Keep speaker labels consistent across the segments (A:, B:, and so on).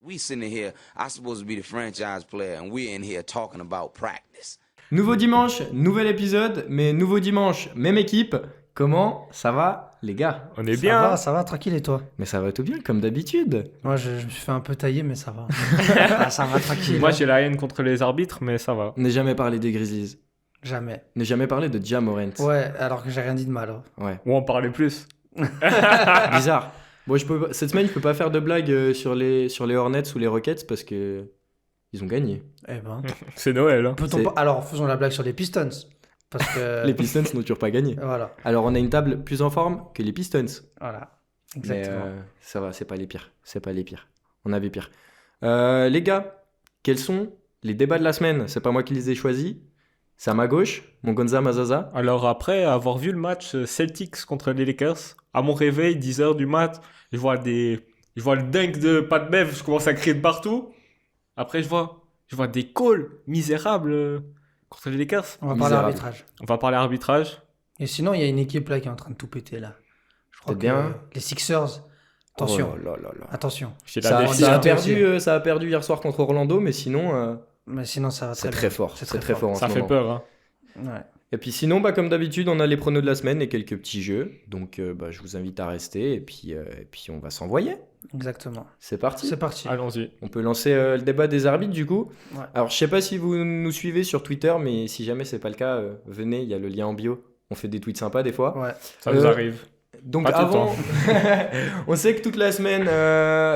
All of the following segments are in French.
A: We sitting here, I'm supposed to be the franchise player, and we're in here talking about practice.
B: Nouveau dimanche, nouvel épisode, mais nouveau dimanche, même équipe. Comment ça va, les gars?
C: On est bien.
D: Ça va, tranquille et toi?
B: Mais ça va tout bien, comme d'habitude.
D: Moi, je me suis fait un peu tailler, mais ça va. Ça va, tranquille.
C: Moi, j'ai la haine contre les arbitres, mais ça va.
B: N'est jamais parlé des Grizzlies.
D: Jamais.
B: N'est jamais parlé de Ja Morant.
D: Ouais, alors que j'ai rien dit de mal.
B: Ouais.
C: Ou en parler plus.
B: Bizarre. Bon, cette semaine, je peux pas faire de blagues sur les Hornets ou les Rockets parce que ils ont gagné.
D: Eh ben.
C: C'est Noël. Hein.
D: Peut-on pas... Alors, faisons la blague sur les Pistons. Parce que...
B: Les Pistons n'ont toujours pas gagné.
D: Voilà.
B: Alors, on a une table plus en forme que les Pistons.
D: Voilà. Exactement.
B: Mais ça va, c'est pas les pires. C'est pas les pires. On avait pire. Les gars, quels sont les débats de la semaine? C'est pas moi qui les ai choisis. C'est à ma gauche, mon Gonza Mazaza.
C: Alors après avoir vu le match Celtics contre les Lakers, à mon réveil, 10h du mat, je vois le dunk de Pat Bev, je commence à crier de partout. Après, je vois des calls misérables contre les Lakers.
D: On va parler
B: Misérable.
D: arbitrage.
C: On va parler arbitrage.
D: Et sinon, il y a une équipe là qui est en train de tout péter là. Je crois
B: C'est
D: que
B: bien.
D: les Sixers. Attention.
B: Oh là là là.
D: Attention.
C: J'ai
B: Ça,
C: la
B: ça
C: défiance.
B: a
D: défiance.
B: perdu, ça a perdu hier soir contre Orlando, mais sinon,
D: Mais sinon, ça va
B: c'est
D: très
B: très
D: bien.
B: fort.
D: C'est
B: C'est
D: très
B: très fort en
C: Ça
B: ce
C: fait
B: moment.
C: peur. Hein.
D: Ouais.
B: Et puis sinon, comme d'habitude, on a les pronos de la semaine et quelques petits jeux. Donc, je vous invite à rester et puis on va s'envoyer.
D: Exactement.
B: C'est parti.
D: C'est parti.
C: Allons-y.
B: On peut lancer le débat des arbitres du coup.
D: Ouais.
B: Alors, je sais pas si vous nous suivez sur Twitter, mais si jamais c'est pas le cas, venez, il y a le lien en bio. On fait des tweets sympas des fois.
D: Ouais.
C: Ça nous arrive.
B: Donc
C: Pas tout le
B: avant, on sait que toute la semaine,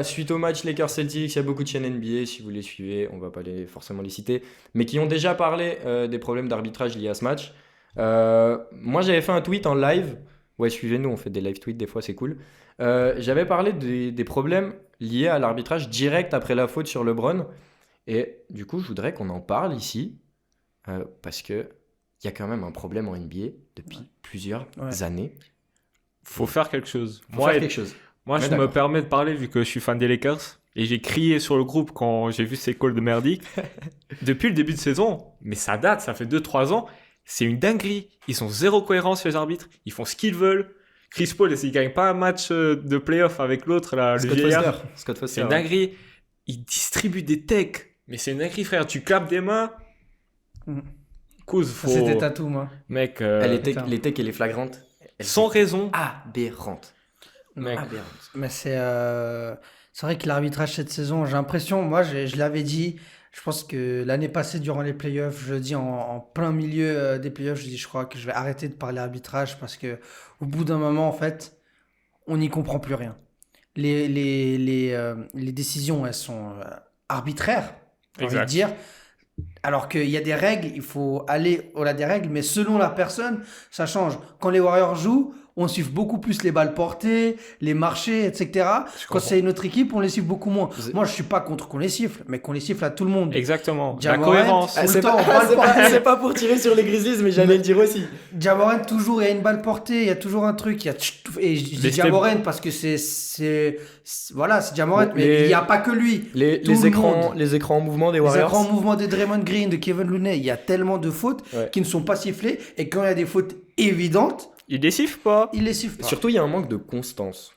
B: suite au match Lakers-Celtics, il y a beaucoup de chaînes NBA, si vous les suivez, on va pas forcément les citer, mais qui ont déjà parlé des problèmes d'arbitrage liés à ce match. Moi, j'avais fait un tweet en live. Ouais, suivez-nous, on fait des live tweets, des fois c'est cool. J'avais parlé des problèmes liés à l'arbitrage direct après la faute sur LeBron. Et du coup, je voudrais qu'on en parle ici, parce que il y a quand même un problème en NBA depuis plusieurs années.
C: Faut faire quelque chose.
B: Faut faire quelque chose.
C: Moi,
B: Ouais,
C: je
B: d'accord.
C: me permets de parler vu que je suis fan des Lakers et j'ai crié sur le groupe quand j'ai vu ces calls de merdique. Depuis le début de saison, mais ça date, ça fait 2-3 ans, c'est une dinguerie. Ils ont zéro cohérence, les arbitres. Ils font ce qu'ils veulent. Chris Paul, il gagne pas un match de playoff avec l'autre, là, le vieillard.
B: Scott Foster.
C: C'est une dinguerie. Ils distribuent des techs. Mais c'est une dinguerie, frère. Tu clapes des mains.
D: Mm.
C: Couz,
D: Ça,
C: faut...
D: c'était tatou, moi.
C: Mec,
B: Les
D: putain.
B: techs et les flagrantes. elles
C: sans
B: sont
C: raison.
B: aberrantes.
C: Mec.
B: Aberrantes.
D: Mais c'est vrai que l'arbitrage cette saison, j'ai l'impression, moi je l'avais dit, je pense que l'année passée durant les playoffs, je le dis en plein milieu des playoffs, je crois que je vais arrêter de parler arbitrage parce que au bout d'un moment, en fait, on n'y comprend plus rien. Les décisions, elles sont arbitraires, j'ai envie de
C: Exact.
D: dire. Alors qu'il y a des règles, il faut aller au-delà des règles, mais selon la personne, ça change. Quand les Warriors jouent, on siffle beaucoup plus les balles portées, les marchés, etc. Quand
C: comprends.
D: c'est une autre équipe, on les siffle beaucoup moins.
B: Vous-
D: Moi, je suis pas contre qu'on les siffle, mais qu'on les siffle à tout le monde.
C: Exactement.
D: Ja
C: La
D: Morant,
C: cohérence.
D: tout le temps, on va le porter.
B: c'est pas pour tirer sur les Grizzlies, mais j'allais le dire aussi.
D: Ja Morant, toujours, il y a une balle portée, il y a toujours un truc. Et je dis Ja
C: step-
D: Morant parce que voilà, c'est Ja Morant,
B: Bon,
D: mais il n'y a pas que lui.
B: Les
D: Tout le
B: écrans,
D: monde.
B: les écrans en mouvement des
D: Les
B: Warriors.
D: écrans en mouvement de Draymond Green, de Kevin Looney, il y a tellement de fautes
B: Ouais.
D: qui ne sont pas sifflées. Et quand il y a des fautes évidentes,
C: Il décifre pas.
D: ils les sifflent pas.
B: Surtout, il y a un manque de constance.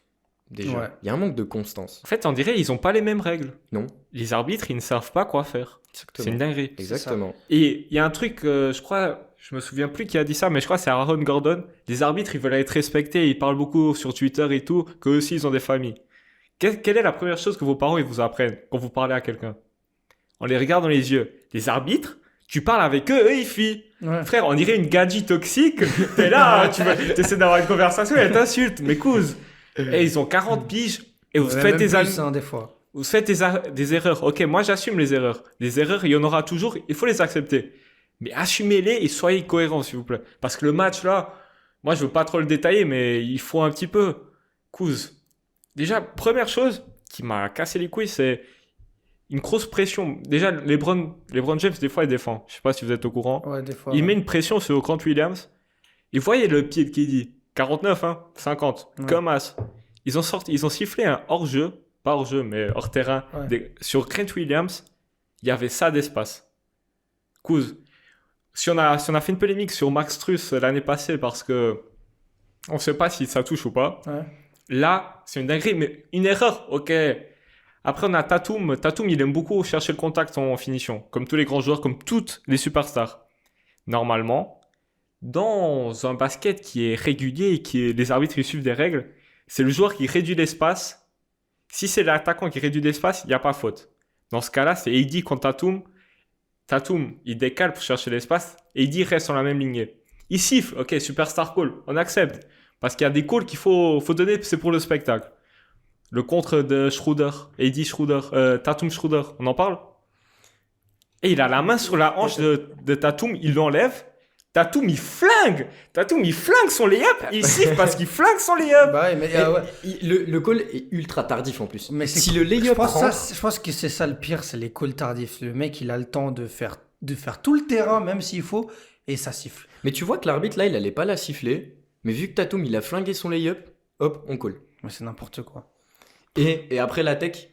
B: Déjà.
D: Ouais.
B: Il y a un manque de constance.
C: En fait, on dirait ils ont pas les mêmes règles.
B: Non.
C: Les arbitres, ils ne savent pas quoi faire. C'est une dinguerie.
B: Exactement.
C: Et il y a un truc, je crois, je me souviens plus qui a dit ça, mais je crois que c'est Aaron Gordon. Les arbitres, ils veulent être respectés, ils parlent beaucoup sur Twitter et tout, qu'eux aussi, ils ont des familles. Quelle est la première chose que vos parents ils vous apprennent quand vous parlez à quelqu'un? On les regarde dans les yeux. Les arbitres, tu parles avec eux, ils fuient.
D: Ouais.
C: Frère, on dirait une gadget toxique. T'es là, tu essaies d'avoir une conversation et elle t'insulte. Mais couse. Et ils ont 40 piges et vous
D: Ouais,
C: faites
D: même
C: des
D: plus, des fois.
C: vous faites des erreurs. Ok, moi j'assume les erreurs. Les erreurs, il y en aura toujours, il faut les accepter. Mais assumez-les et soyez cohérents, s'il vous plaît. Parce que le match là, moi je veux pas trop le détailler, mais il faut un petit peu. Couz. Déjà, première chose qui m'a cassé les couilles, c'est une grosse pression. Déjà, LeBron James, des fois, il défend. Je sais pas si vous êtes au courant.
D: Ouais, des fois.
C: Il met une pression sur Grant Williams. Et voyez le pied de KD. 49, hein, 50.
D: Ouais.
C: Comme as. Ils ont sifflé un hors-jeu. Pas hors-jeu, mais hors-terrain.
D: Ouais.
C: Sur Grant Williams, il y avait ça d'espace. Couz. Si on a fait une polémique sur Max Truss l'année passée parce que on sait pas si ça touche ou pas.
D: Ouais.
C: Là, c'est une dinguerie, mais une erreur, ok. Après, on a Tatum. Tatum, il aime beaucoup chercher le contact en finition, comme tous les grands joueurs, comme toutes les superstars. Normalement, dans un basket qui est régulier et les arbitres ils suivent des règles, c'est le joueur qui réduit l'espace. Si c'est l'attaquant qui réduit l'espace, il n'y a pas faute. Dans ce cas-là, c'est AD contre Tatum. Tatum, il décale pour chercher l'espace et AD reste sur la même lignée. Il siffle, ok, superstar call, on accepte. Parce qu'il y a des calls qu'il faut donner, c'est pour le spectacle. Le contre de Schroeder, AD Schroeder, Tatum Schroeder, on en parle? Et il a la main sur la hanche de Tatum, il l'enlève. Tatum, il flingue son layup. Il siffle parce qu'il flingue son layup.
D: Bah ouais, mais ouais.
B: Le call est ultra tardif en plus.
D: Mais
B: si le
D: je
B: layup
D: pense,
B: rentre,
D: je pense que c'est ça le pire, c'est les calls tardifs. Le mec, il a le temps de faire tout le terrain, même s'il faut, et ça siffle.
B: mais tu vois que l'arbitre là, il allait pas la siffler. Mais vu que Tatum, il a flingué son layup, hop, on call.
D: Mais c'est n'importe quoi.
B: Et après la tech,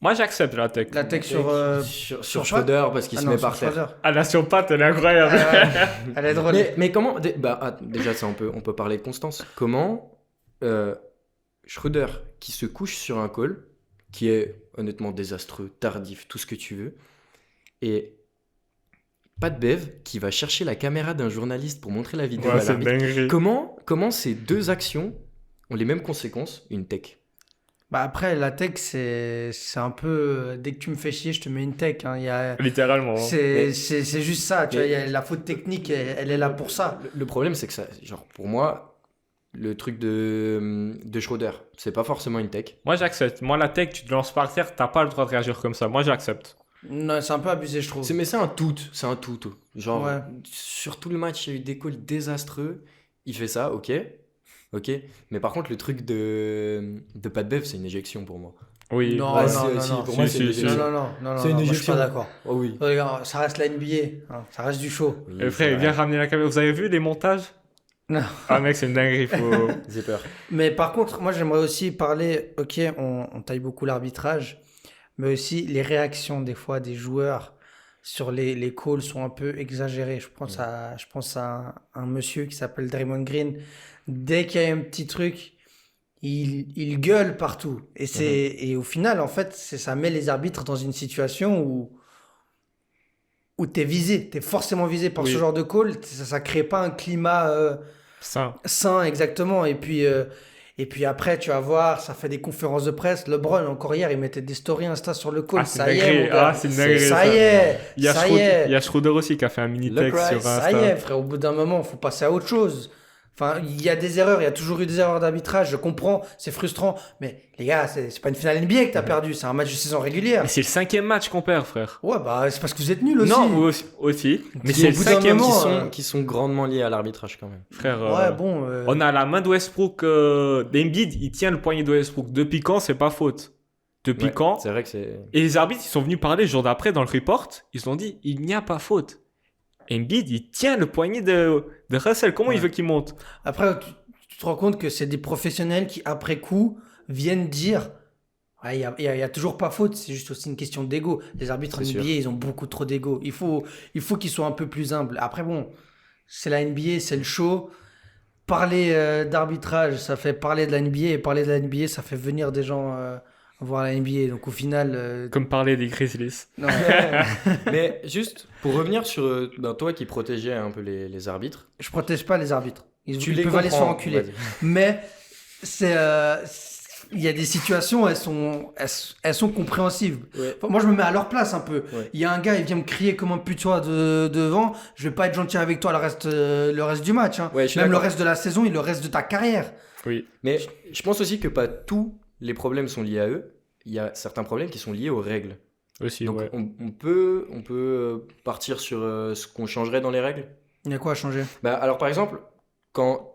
C: Moi, j'accepte la tech.
D: La tech
B: sur
D: sur
B: Schroeder parce qu'il se met par terre.
C: Ah, la sur patte, elle est incroyable.
D: Elle est drôle.
B: Mais comment déjà ça on peut parler de constance. Comment Schroeder qui se couche sur un call qui est honnêtement désastreux, tardif, tout ce que tu veux, et Pat Bev qui va chercher la caméra d'un journaliste pour montrer la vidéo
C: Ouais,
B: à
C: c'est
B: l'arbitre.
C: dinguerie.
B: Comment ces deux actions ont les mêmes conséquences? Une tech.
D: Bah après, la tech, c'est un peu. Dès que tu me fais chier, je te mets une tech. Hein.
C: Littéralement.
D: C'est juste ça. Tu
B: Mais-
D: vois, la faute technique, elle est là pour ça.
B: Le problème c'est que ça, genre pour moi, le truc de Schroeder, c'est pas forcément une tech.
C: Moi, j'accepte. Moi, la tech, tu te lances par terre, t'as pas le droit de réagir comme ça. Moi, j'accepte.
D: Non, c'est un peu abusé, je trouve.
B: Mais c'est un tout. Genre,
D: Ouais.
B: sur tout le match, il y a eu des calls désastreux. Il fait ça, ok. Mais par contre, le truc de Pat Bev, c'est une éjection pour moi.
C: Oui.
D: Non,
B: Ouais,
D: non,
B: si,
D: non.
B: pour moi,
C: Si,
B: c'est
C: si,
B: une
C: si.
B: éjection.
D: Non,
B: C'est une
D: moi, je suis
B: éjection.
D: pas d'accord.
B: Oh oui.
D: Regarde, ça reste la NBA. Hein. Ça reste du show.
B: Oui,
C: Eh,
B: c'est
C: frère,
B: vrai.
C: viens ramener la caméra. Vous avez vu les montages?
D: Non.
C: Ah, mec, c'est une dinguerie. Faut...
B: J'ai peur.
D: Mais par contre, moi, j'aimerais aussi parler. Ok, on taille beaucoup l'arbitrage, mais aussi les réactions des fois des joueurs sur les calls sont un peu exagérées. Je pense à un monsieur qui s'appelle Draymond Green. Dès qu'il y a un petit truc, il gueule partout. Et au final, en fait, ça met les arbitres dans une situation où t'es visé. T'es forcément visé par
C: Oui.
D: ce genre de call. Ça crée pas un climat
C: Ça.
D: sain, exactement. Et puis après, tu vas voir, ça fait des conférences de presse. LeBron, encore hier, il mettait des stories Insta sur le call.
C: Ah, c'est
D: Ça y
C: une
D: est,
C: dinguerie.
D: mon gars.
C: Ah, c'est une dinguerie,
D: Ça
C: ça.
D: y est.
C: Il y a
D: Ça y est.
C: Schroeder aussi qui a fait un mini
B: Look
C: texte
B: right,
C: sur Insta.
D: Ça y est, frère, au bout d'un moment, il faut passer à autre chose. Enfin, il y a des erreurs, il y a toujours eu des erreurs d'arbitrage, je comprends, c'est frustrant, mais les gars, c'est pas une finale NBA que t'as perdu, c'est un match de saison régulière.
C: Mais c'est le 5e match qu'on perd, frère.
D: Ouais, bah c'est parce que vous êtes nuls aussi.
C: Non, aussi. Mais
D: Qui,
C: c'est
D: au
C: le
D: bout d'un
C: 5e
D: moment,
B: Qui sont grandement liés à l'arbitrage quand même.
C: frère.
D: Ouais, bon.
C: On a la main de Westbrook. D'Embiid, il tient le poignet de Westbrook. Depuis quand, c'est pas faute. Depuis
B: Ouais,
C: quand?
B: C'est vrai que c'est.
C: Et les arbitres, ils sont venus parler le jour d'après dans le report. Ils ont dit, il n'y a pas faute. Embiid, il tient le poignet de Russell. Comment il veut qu'il monte?
D: Après, tu te rends compte que c'est des professionnels qui, après coup, viennent dire. Ouais, il y a toujours pas faute, c'est juste aussi une question d'ego. Les arbitres
B: C'est
D: NBA,
B: sûr.
D: ils ont beaucoup trop d'ego. Il faut qu'ils soient un peu plus humbles. Après, bon, c'est la NBA, c'est le show. Parler d'arbitrage, ça fait parler de la NBA, et parler de la NBA, ça fait venir des gens voir la NBA. Donc au final,
C: Comme parler des Grizzlies.
D: non.
B: Mais juste pour revenir sur toi qui protégeais un peu les arbitres.
D: Je protège pas les arbitres. Ils
B: Les
D: peuvent aller se faire
B: comprends,
D: enculer.
B: vas-y.
D: Mais il y a des situations, elles sont compréhensibles.
B: Ouais.
D: Enfin, moi, je me mets à leur place un peu.
B: Ouais.
D: Il y a un gars, il vient me crier comme un putois devant. Je vais pas être gentil avec toi le reste du match. Hein.
B: Ouais, je suis
D: Même le
B: d'accord.
D: reste de la saison et le reste de ta carrière.
C: Oui.
B: Mais je pense aussi que pas tous les problèmes sont liés à eux. Il y a certains problèmes qui sont liés aux règles.
C: Aussi,
B: Donc
C: ouais.
B: on peut partir sur ce qu'on changerait dans les règles.
D: Il y a quoi à changer?
B: Bah, alors par exemple, quand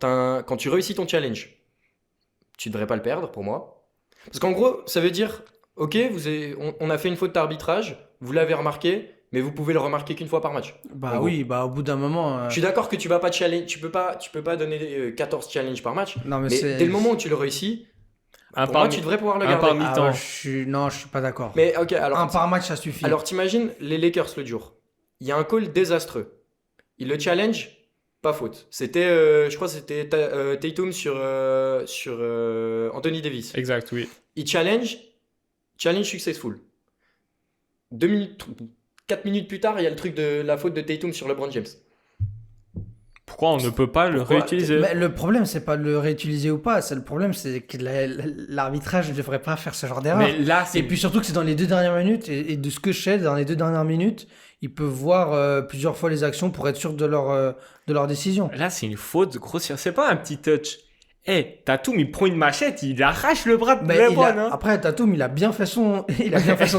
B: tu réussis ton challenge, tu devrais pas le perdre pour moi. Parce qu'en gros, ça veut dire, ok, on a fait une faute d'arbitrage, vous l'avez remarqué, mais vous pouvez le remarquer qu'une fois par match.
D: Bah
B: En
D: oui, bah au bout d'un moment.
B: Je suis d'accord que tu vas pas challenge, tu peux pas donner 14 challenges par match,
D: Non, mais
B: mais
D: c'est.
B: dès le moment où tu le réussis,
C: Un
B: pour
C: par
B: moi tu devrais pouvoir le
C: un
B: garder.
C: par
D: Ah
C: mi-temps.
D: ouais, non, je suis pas d'accord.
B: Mais ok, alors
D: Un par match, ça suffit.
B: Alors t'imagines les Lakers l'autre jour. Il y a un call désastreux. Il le challenge, pas faute. C'était, je crois que c'était Tatum sur Anthony Davis.
C: Exact, oui.
B: Il challenge, Challenge successful. 4 minutes plus tard, il y a le truc de la faute de Tatum sur LeBron James.
C: Pourquoi on ne peut pas le
B: Pourquoi
C: réutiliser?
D: Mais le problème, c'est pas de le réutiliser ou pas. Le problème, c'est que l'arbitrage ne devrait pas faire ce genre d'erreur.
C: Mais là, c'est
D: Et puis surtout que c'est dans les 2 dernières minutes. Et de ce que je sais, dans les 2 dernières minutes, ils peuvent voir plusieurs fois les actions pour être sûr de leur décision.
C: là, c'est une faute grossière. C'est pas un petit touch. Tatum, il prend une machette, il arrache le bras de
D: Mais
C: LeBron. Hein.
D: après, Tatum, il a bien fait son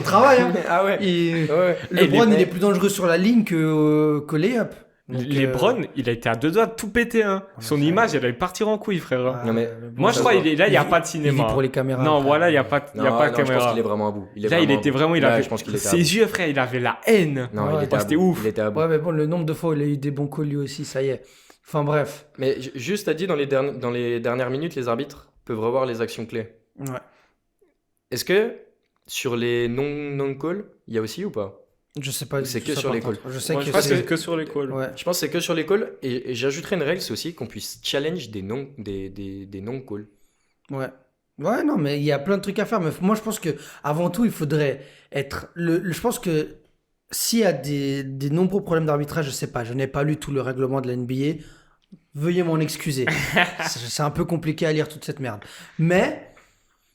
D: travail. Hein.
B: Ah ouais. Ouais.
D: LeBron,
C: les-
D: il est plus dangereux sur la ligne que layup. Donc,
C: LeBron, il a été à 2 doigts de tout péter. Hein. Son image, elle allait partir en couille, frère.
B: Non, mais
D: bon,
C: Moi, je
B: ça
C: crois
B: se
C: qu'il est là, il n'y a
D: vit-
C: pas de
D: il
C: cinéma.
D: vit pour les caméras.
C: Non,
D: frère.
C: voilà, il n'y a pas, il y a pas de
B: Je pense
C: caméra.
B: qu'il est vraiment à bout.
C: Là, il était vraiment, il avait
B: je pense qu'il était à
C: ses
B: bout.
C: yeux, frère, il avait la haine.
B: Non,
D: Ouais.
B: il était à
C: C'était
B: bout.
C: ouf.
B: Il était à bout.
D: Ouais, mais bon, le nombre de fois où il a eu des bons calls lui aussi, ça y est. Enfin bref.
B: Mais juste, t'as dit dans les dernières minutes, les arbitres peuvent revoir les actions clés.
D: Ouais.
B: Est-ce que sur les non-calls, il y a aussi ou pas?
D: Je sais pas.
B: C'est
D: du
B: que
D: tout ça,
B: sur
D: par
B: les
D: contre.
B: calls.
D: Je sais
C: Moi,
D: que
C: je pense que
D: c'est.
C: c'est que sur les calls.
D: Ouais.
B: Je pense que c'est que sur les calls. Et j'ajouterais une règle, c'est aussi qu'on puisse challenge des non-calls.
D: Ouais. Ouais, non, mais il y a plein de trucs à faire. Mais moi, je pense que avant tout, il faudrait être. Je pense que s'il y a des nombreux problèmes d'arbitrage, je sais pas, je n'ai pas lu tout le règlement de la NBA. Veuillez m'en excuser. C'est un peu compliqué à lire toute cette merde. Mais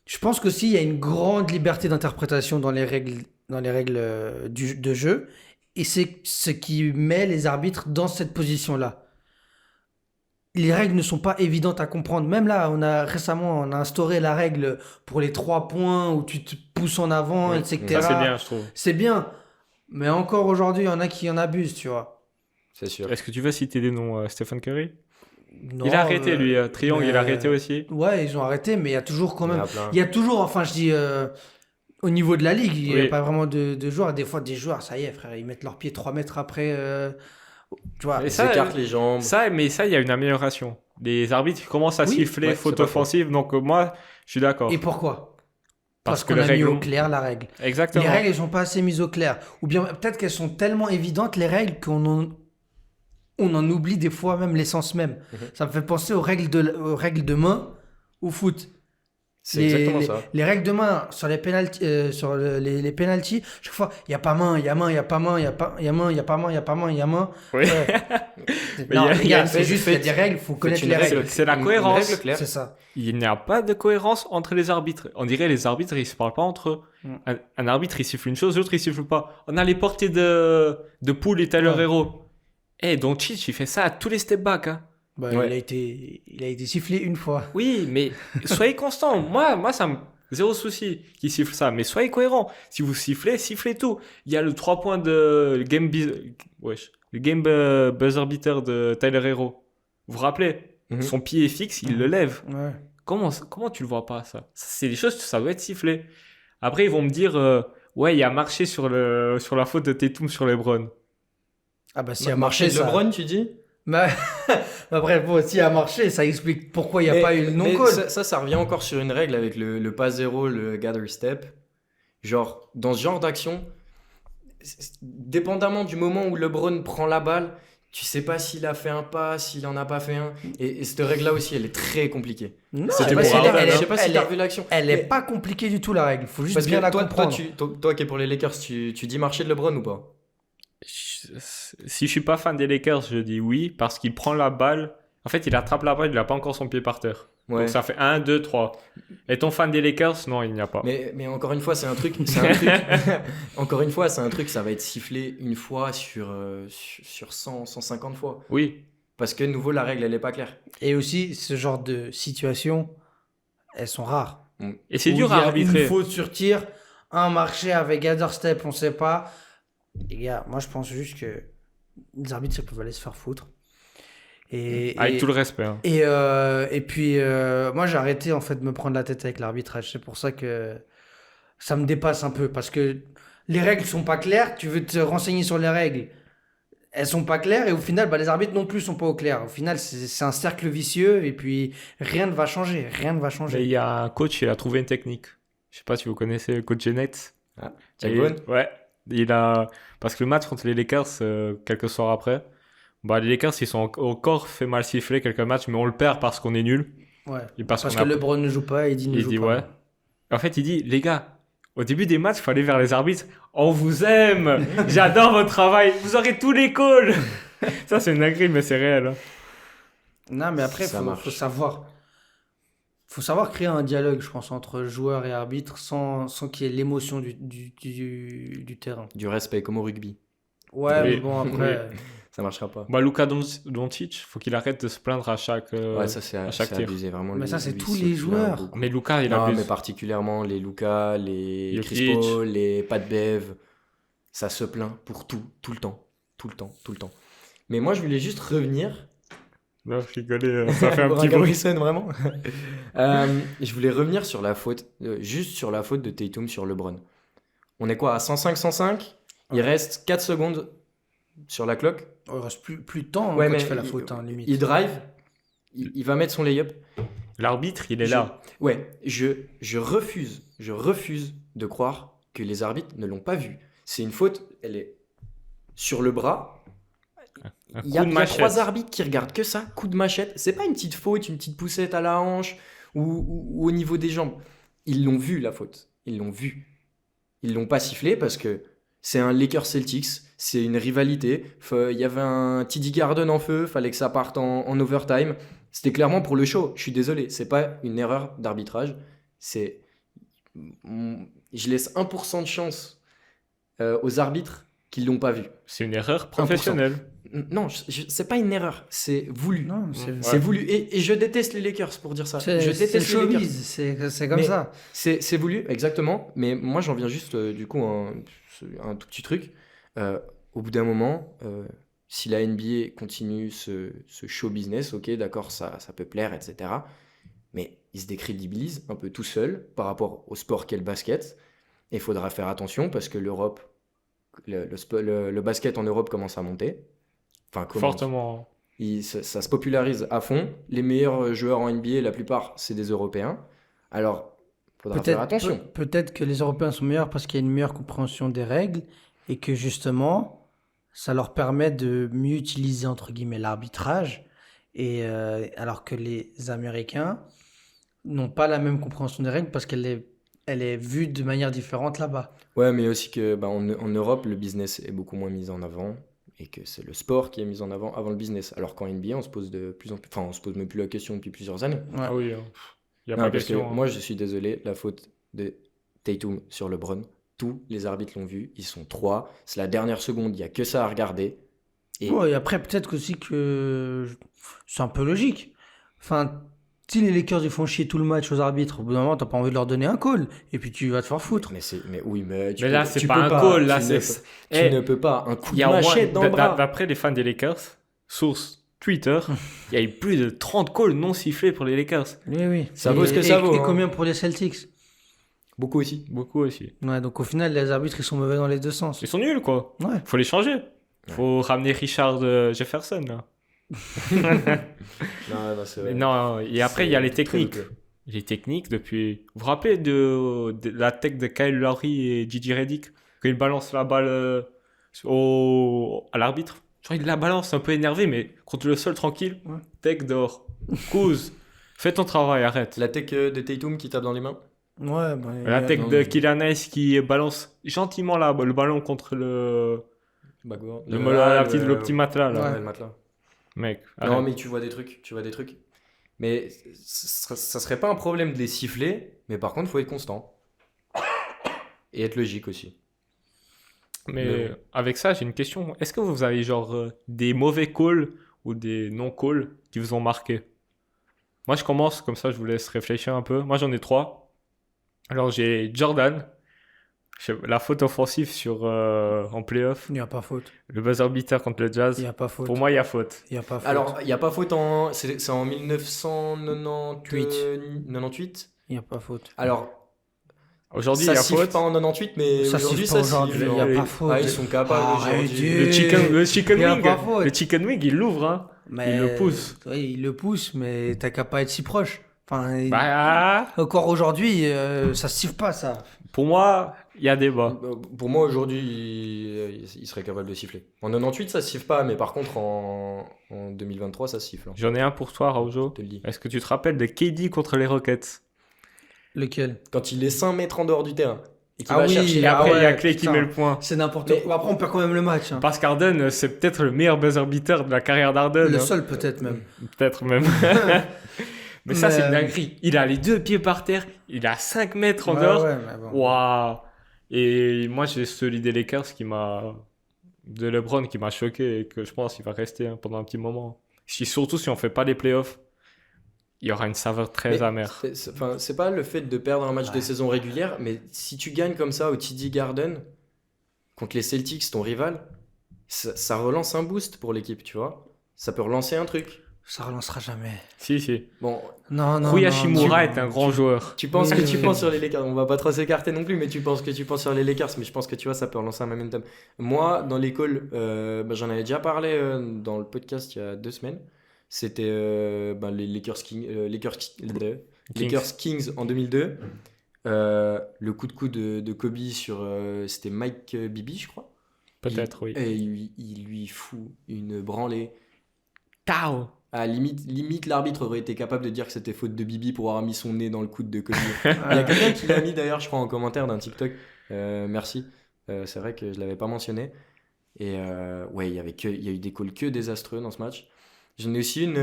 D: je pense qu'aussi, il y a une grande liberté d'interprétation dans les règles de jeu. Et c'est ce qui met les arbitres dans cette position-là. Les règles ne sont pas évidentes à comprendre. Même là, récemment, on a instauré la règle pour les 3 points où tu te pousses en avant,
B: Oui.
D: etc.
C: Ça, c'est bien, je trouve.
D: C'est bien. Mais encore aujourd'hui, il y en a qui en abusent, tu vois.
B: C'est sûr.
C: Est-ce que tu veux citer des noms, Stephen Curry?
D: Non,
C: Il a arrêté, lui. Triangle, il a arrêté aussi.
D: Ouais, ils ont arrêté, mais il y a toujours quand
B: Il y en
D: même.
B: a plein.
D: Il y a toujours, enfin, je dis, au niveau de la ligue, il n'y a
C: Oui.
D: pas vraiment de joueurs. Des fois, des joueurs, ça y est, frère, ils mettent leurs pieds 3 mètres après. Tu vois.
C: Et
B: Ils
C: ça,
B: écartent les jambes.
C: Mais ça, il y a une amélioration. Les arbitres ils commencent à
D: Oui,
C: siffler
B: ouais,
C: faute
B: c'est pas faux.
C: offensive, donc moi, je suis d'accord.
D: Et pourquoi? Parce
C: que
D: qu'on
C: le
D: a mis au
C: règlement-
D: clair la règle.
C: Exactement.
D: Les règles, elles sont pas assez mises au clair. Ou bien peut-être qu'elles sont tellement évidentes, les règles, on en oublie des fois même l'essence même. Ça me fait penser aux règles de main au foot.
B: C'est exactement ça.
D: Les règles de main sur les penalties, les penalties, chaque fois, il y a pas main, il y a main, il y a pas main, il y a pas, il y a main, il y a pas main, il y a pas main, il y a main.
C: Oui.
D: Ouais.
C: Mais
D: Non,
C: il y a-
D: les
C: il y a-
D: gars, c'est juste qu'il y a des règles, faut connaître
B: une
D: les
B: règle.
D: règles.
C: C'est la
B: Une
C: cohérence.
B: règle claire.
D: C'est ça.
C: Il n'y a pas de cohérence entre les arbitres. On dirait les arbitres, ils se parlent pas entre eux.
D: Mm.
C: Un arbitre, il siffle une chose, l'autre, il siffle pas. On a les portées de Poole et Tyler
D: Ouais.
C: Hero. Doncic, il fait ça à tous les step back. Hein.
D: Bah,
B: Ouais.
D: il a été sifflé une fois.
C: Oui, mais soyez constant. Moi, ça me... Zéro souci qu'il siffle ça. Mais soyez cohérent. Si vous sifflez, sifflez tout. Il y a le 3 points de le game buzzer beater de Tyler Hero. Vous vous rappelez?
B: Mhm.
C: Son pied est fixe, il le lève.
D: Ouais.
C: Comment tu le vois pas, ça? C'est des choses, ça doit être sifflé. Après, ils vont me dire, ouais, il y a marché sur la faute de Tatum sur LeBron.
D: Ah bah s'il a marché,
B: de
D: ça...
B: LeBron, tu dis?
D: Bah, après, bon, s'il a marché, ça explique pourquoi il n'y a pas eu le
B: mais
D: non-call.
B: ça revient encore sur une règle avec le pas zéro, le gather step. Genre, dans ce genre d'action, dépendamment du moment où LeBron prend la balle, tu sais pas s'il a fait un pas, s'il en a pas fait un. Et cette règle-là aussi, elle est très compliquée.
D: Non,
C: C'était
D: elle-
C: pour
D: elle-
C: Harden,
D: elle-
B: Je sais pas si
D: elle
B: t'as
D: est-
B: revu l'action.
D: Elle est
B: Mais-
D: pas compliquée du tout, la règle. Faut juste
B: Parce
D: bien
B: que
D: la
B: toi,
D: comprendre.
B: toi qui es pour les Lakers, tu dis marcher de LeBron ou pas?
C: Si je suis pas fan des Lakers, je dis oui, parce qu'il prend la balle. En fait, il attrape la balle, il a pas encore son pied par terre.
B: Ouais.
C: Donc ça fait 1, 2, 3. Étant fan des Lakers, non, il n'y a pas.
B: Mais encore une fois, c'est un truc. Encore une fois, c'est un truc, ça va être sifflé une fois sur 100, 150 fois.
C: Oui.
B: Parce que, nouveau, la règle, elle est pas claire.
D: Et aussi, ce genre de situations, elles sont rares.
C: Et c'est
D: Où
C: dur
D: il y
C: à
D: a
C: arbitrer.
D: Une faute sur tir, un marché avec gather step, on sait pas. Les gars, moi je pense juste que les arbitres ils peuvent aller se faire foutre.
C: Avec tout le respect. Hein.
D: Et puis, moi j'ai arrêté en fait de me prendre la tête avec l'arbitrage. C'est pour ça que ça me dépasse un peu. Parce que les règles sont pas claires. Tu veux te renseigner sur les règles. Elles sont pas claires. Et au final, bah, les arbitres non plus sont pas au clair. Au final, c'est un cercle vicieux. Et puis, rien ne va changer. Rien ne va
C: Mais il
D: changer.
C: y a un coach, il a trouvé une technique. Je sais pas si vous connaissez le coach Gennett.
B: Jack
C: Et-
B: Vaughn.
C: Ouais. Parce que le match contre les Lakers, quelques soirs après, bah, les Lakers, ils sont encore fait mal siffler quelques matchs, mais on le perd parce qu'on est nul.
D: Ouais.
C: Et parce
D: Parce
C: qu'on
D: que
C: a-
D: LeBron ne joue pas et Eddie ne
C: Il
D: joue
C: dit
D: pas.
C: ouais. En fait, il dit, les gars, au début des matchs, il faut aller vers les arbitres. On vous aime, j'adore votre travail, vous aurez tous les calls. Ça, c'est une dinguerie, mais c'est réel. Hein.
D: Non, mais après,
B: Ça marche.
D: faut savoir. Faut savoir créer un dialogue, je pense, entre joueurs et arbitres sans qu'il y ait l'émotion du terrain.
B: Du respect, comme au rugby.
D: Ouais,
C: Oui.
D: mais bon, après.
B: Ça marchera pas.
C: Bah, Luka Doncic, faut qu'il arrête de se plaindre à chaque.
B: Ouais, ça c'est
C: à chaque
B: c'est
C: tir.
B: abusé vraiment.
D: Mais ça, c'est
B: lui,
D: tous
B: il
D: les
B: se
D: joueurs.
B: plaint beaucoup.
C: Mais Luka, il
B: Non,
C: abuse.
B: mais particulièrement les Luka, les
C: Jokic.
B: Chris Paul, les Pat Bev, ça se plaint pour tout le temps, tout le temps. Mais moi, je voulais juste revenir.
C: Non, je rigolais, ça fait un petit
B: Braga
C: bruit.
B: Wilson, vraiment. Je voulais revenir sur la faute, juste sur la faute de Tatum sur LeBron. On est quoi, à 105-105 ? Il reste 4 secondes sur la cloque.
D: Il reste plus de temps
B: Ouais,
D: quand
B: mais
D: tu fais la
B: il-
D: faute, hein, limite.
B: Il drive, il va mettre son layup.
C: L'arbitre, il est
B: Je-
C: là.
B: Ouais, je refuse de croire que les arbitres ne l'ont pas vu. C'est une faute, elle est sur le bras.
C: Un
B: Il y a
C: coup de
B: 3
C: machette.
B: arbitres qui regardent que ça, coup de machette. C'est pas une petite faute, une petite poussette à la hanche ou au niveau des jambes. Ils l'ont vu la faute, ils l'ont vu. Ils l'ont pas sifflé parce que c'est un Lakers Celtics, c'est une rivalité. Il y avait un TD Garden en feu, fallait que ça parte en overtime. C'était clairement pour le show. Je suis désolé, c'est pas une erreur d'arbitrage. C'est, je laisse 1% de chance aux arbitres qui l'ont pas vu.
C: C'est une erreur professionnelle.
B: Non, c'est pas une erreur, c'est voulu.
D: Non, c'est
B: C'est voulu. Et je déteste les Lakers pour dire ça. Je
D: c'est
B: déteste
D: le
B: les Lakers.
D: showbiz, c'est comme
B: Mais-
D: ça.
B: C'est voulu, exactement. Mais moi, j'en viens juste, du coup, un tout petit truc. Au bout d'un moment, si la NBA continue ce show business, ok, d'accord, ça peut plaire, etc. Mais il se décrédibilise un peu tout seul par rapport au sport qu'est le basket. Et il faudra faire attention parce que l'Europe, le basket en Europe commence à monter. Enfin, commence.
C: Fortement.
B: Ça se popularise à fond. Les meilleurs joueurs en NBA, la plupart, c'est des Européens. Alors, il faudra faire attention.
D: Peut-être que les Européens sont meilleurs parce qu'il y a une meilleure compréhension des règles et que justement, ça leur permet de mieux utiliser entre guillemets l'arbitrage. Et alors que les Américains n'ont pas la même compréhension des règles parce elle est vue de manière différente là-bas.
B: Ouais, mais aussi que en Europe, le business est beaucoup moins mis en avant et que c'est le sport qui est mis en avant le business. Alors qu'en NBA, on se pose de plus en plus, enfin, on se pose même plus la question depuis plusieurs années.
D: Ouais.
C: Ah oui, hein. Il n'y a
B: Non,
C: pas
B: parce que
C: question. hein.
B: moi, je suis désolé, la faute de Tatum sur LeBron, tous les arbitres l'ont vu, ils sont 3, c'est la dernière seconde, il n'y a que ça à regarder. Et
D: Ouais, et après, peut-être aussi que c'est un peu logique. Enfin, si les Lakers ils font chier tout le match aux arbitres, au bout d'un moment, t'as pas envie de leur donner un call. Et puis tu vas te faire foutre.
B: mais oui, mais tu
C: Mais là,
B: peux-
C: c'est
B: tu
C: pas
B: peux
C: un call, là,
B: tu ne
C: c'est.
B: peux-
C: Eh,
B: tu ne peux pas, un coup
C: il
B: de
C: y a au moins,
B: machette dans le bras.
C: d'après les fans des Lakers, source Twitter, il y a eu plus de 30 calls non sifflés pour les Lakers.
D: Oui, oui.
B: Ça vaut ce que ça vaut,
D: Et
B: hein.
D: combien pour les Celtics?
B: Beaucoup aussi.
C: Beaucoup aussi.
D: Ouais, donc au final, les arbitres, ils sont mauvais dans les deux sens.
C: Ils sont nuls, quoi.
D: Ouais.
C: Faut les changer. Faut ramener Richard Jefferson, là.
B: Non, c'est
C: Mais non, et après, il y a les
B: très
C: techniques.
B: loupé.
C: Les techniques, depuis. Vous vous rappelez de la tech de Kyle Lowry et Gigi Reddick quand ils balancent la balle à l'arbitre? Genre, il la balance un peu énervé, mais contre le sol tranquille.
D: Ouais.
C: Tech dehors. Cause. Fais ton travail, arrête.
B: La tech de Tatum qui tape dans les mains.
D: Ouais, bah,
C: La tech
B: non,
C: de
B: mais-
C: Kylian Hayes qui balance gentiment le ballon contre le petit matelas, là.
B: Ouais, le matelas.
C: Mec,
B: Non,
C: arrête.
B: mais tu vois des trucs. Mais ça serait pas un problème de les siffler, mais par contre, faut être constant. Et être logique aussi.
C: Mais
B: Mais bon.
C: avec ça, j'ai une question. Est-ce que vous avez genre des mauvais calls ou des non-calls qui vous ont marqué? Moi, je commence, comme ça, je vous laisse réfléchir un peu. Moi, j'en ai 3. Alors, j'ai Jordan. La faute offensive en playoff.
D: il n'y a pas faute.
C: Le buzzer beater contre le Jazz.
D: Il n'y a pas faute.
C: Pour moi, il y a faute.
D: Il n'y a pas faute.
B: Alors, il n'y a pas faute c'est en 1998.
D: Il n'y a pas faute.
B: Alors,
C: Aujourd'hui, il y
B: ça
C: a
B: siffle
C: faute.
B: pas en 98, mais
D: Ça
B: aujourd'hui,
D: siffle pas
B: ça
D: aujourd'hui.
B: siffle.
D: Il n'y a
C: Oui.
D: pas faute.
B: Ah, ils sont capables
D: Arrête,
B: aujourd'hui.
D: Dieu.
C: Le chicken
D: Il y a
C: wing.
D: pas faute.
C: Le chicken wing, il l'ouvre, hein.
D: Mais-
C: Il le pousse.
D: Oui, il le pousse, mais t'as qu'à pas être si proche. Enfin,
C: Bah,
D: encore aujourd'hui, ça se siffle pas, ça.
C: pour moi, il y a débat.
B: Pour moi, aujourd'hui, il serait capable de siffler. En 98, ça siffle pas, mais par contre, en 2023, ça siffle. Hein.
C: J'en ai un pour toi,
B: Je
C: Raujo.
B: te le dis.
C: Est-ce que tu te rappelles de KD contre les Rockets?
D: Lequel?
B: Quand il est 5 mètres en dehors du terrain. et qui
D: Ah
B: va
D: oui,
B: chercher
C: Et
B: la
C: après, il y a
D: ouais,
C: Clay qui
D: putain.
C: met le point.
D: C'est n'importe
B: Mais-
D: quoi. Après, on perd quand même le match. Hein.
C: Parce qu'Arden, c'est peut-être le meilleur buzzer beater de la carrière d'Arden.
D: Le
C: hein.
D: seul, peut-être même.
C: Peut-être même. Mais ça,
D: Mais,
C: c'est une dinguerie. Il a les 2 pieds par terre. Il a 5 mètres en
D: Ouais,
C: dehors.
D: ouais, mais bon.
C: Waouh. Et moi, j'ai celui des Lakers de LeBron qui m'a choqué et que je pense qu'il va rester pendant un petit moment. Surtout si on fait pas les playoffs, il y aura une saveur très
B: Mais
C: amère.
B: Enfin, c'est pas le fait de perdre un match de saison régulière, mais si tu gagnes comme ça au TD Garden contre les Celtics, ton rival, ça relance un boost pour l'équipe, tu vois. Ça peut relancer un truc.
D: Ça relancera jamais.
C: Si.
B: Bon,
D: Non, non.
C: Rui
D: non,
C: Hachimura
D: non.
C: est un grand joueur.
B: tu penses
D: Oui,
B: que
D: oui,
B: tu
D: oui.
B: penses sur les Lakers. On va pas trop s'écarter non plus, mais tu penses sur les Lakers. Mais je pense que tu vois, ça peut relancer un momentum. Moi, dans les calls, j'en avais déjà parlé dans le podcast il y a 2 semaines. C'était les Lakers Kings en 2002. Le coup de coude de Kobe sur. C'était Mike Bibby, je crois.
C: Peut-être, oui.
B: Et il lui fout une branlée.
C: Tao.
B: À limite, l'arbitre aurait été capable de dire que c'était faute de Bibi pour avoir mis son nez dans le coude de Kobe. Il y a quelqu'un qui l'a mis d'ailleurs, je crois, en commentaire d'un TikTok. Merci. C'est vrai que je l'avais pas mentionné. Et ouais, il y a eu des calls que désastreux dans ce match. J'en ai aussi une,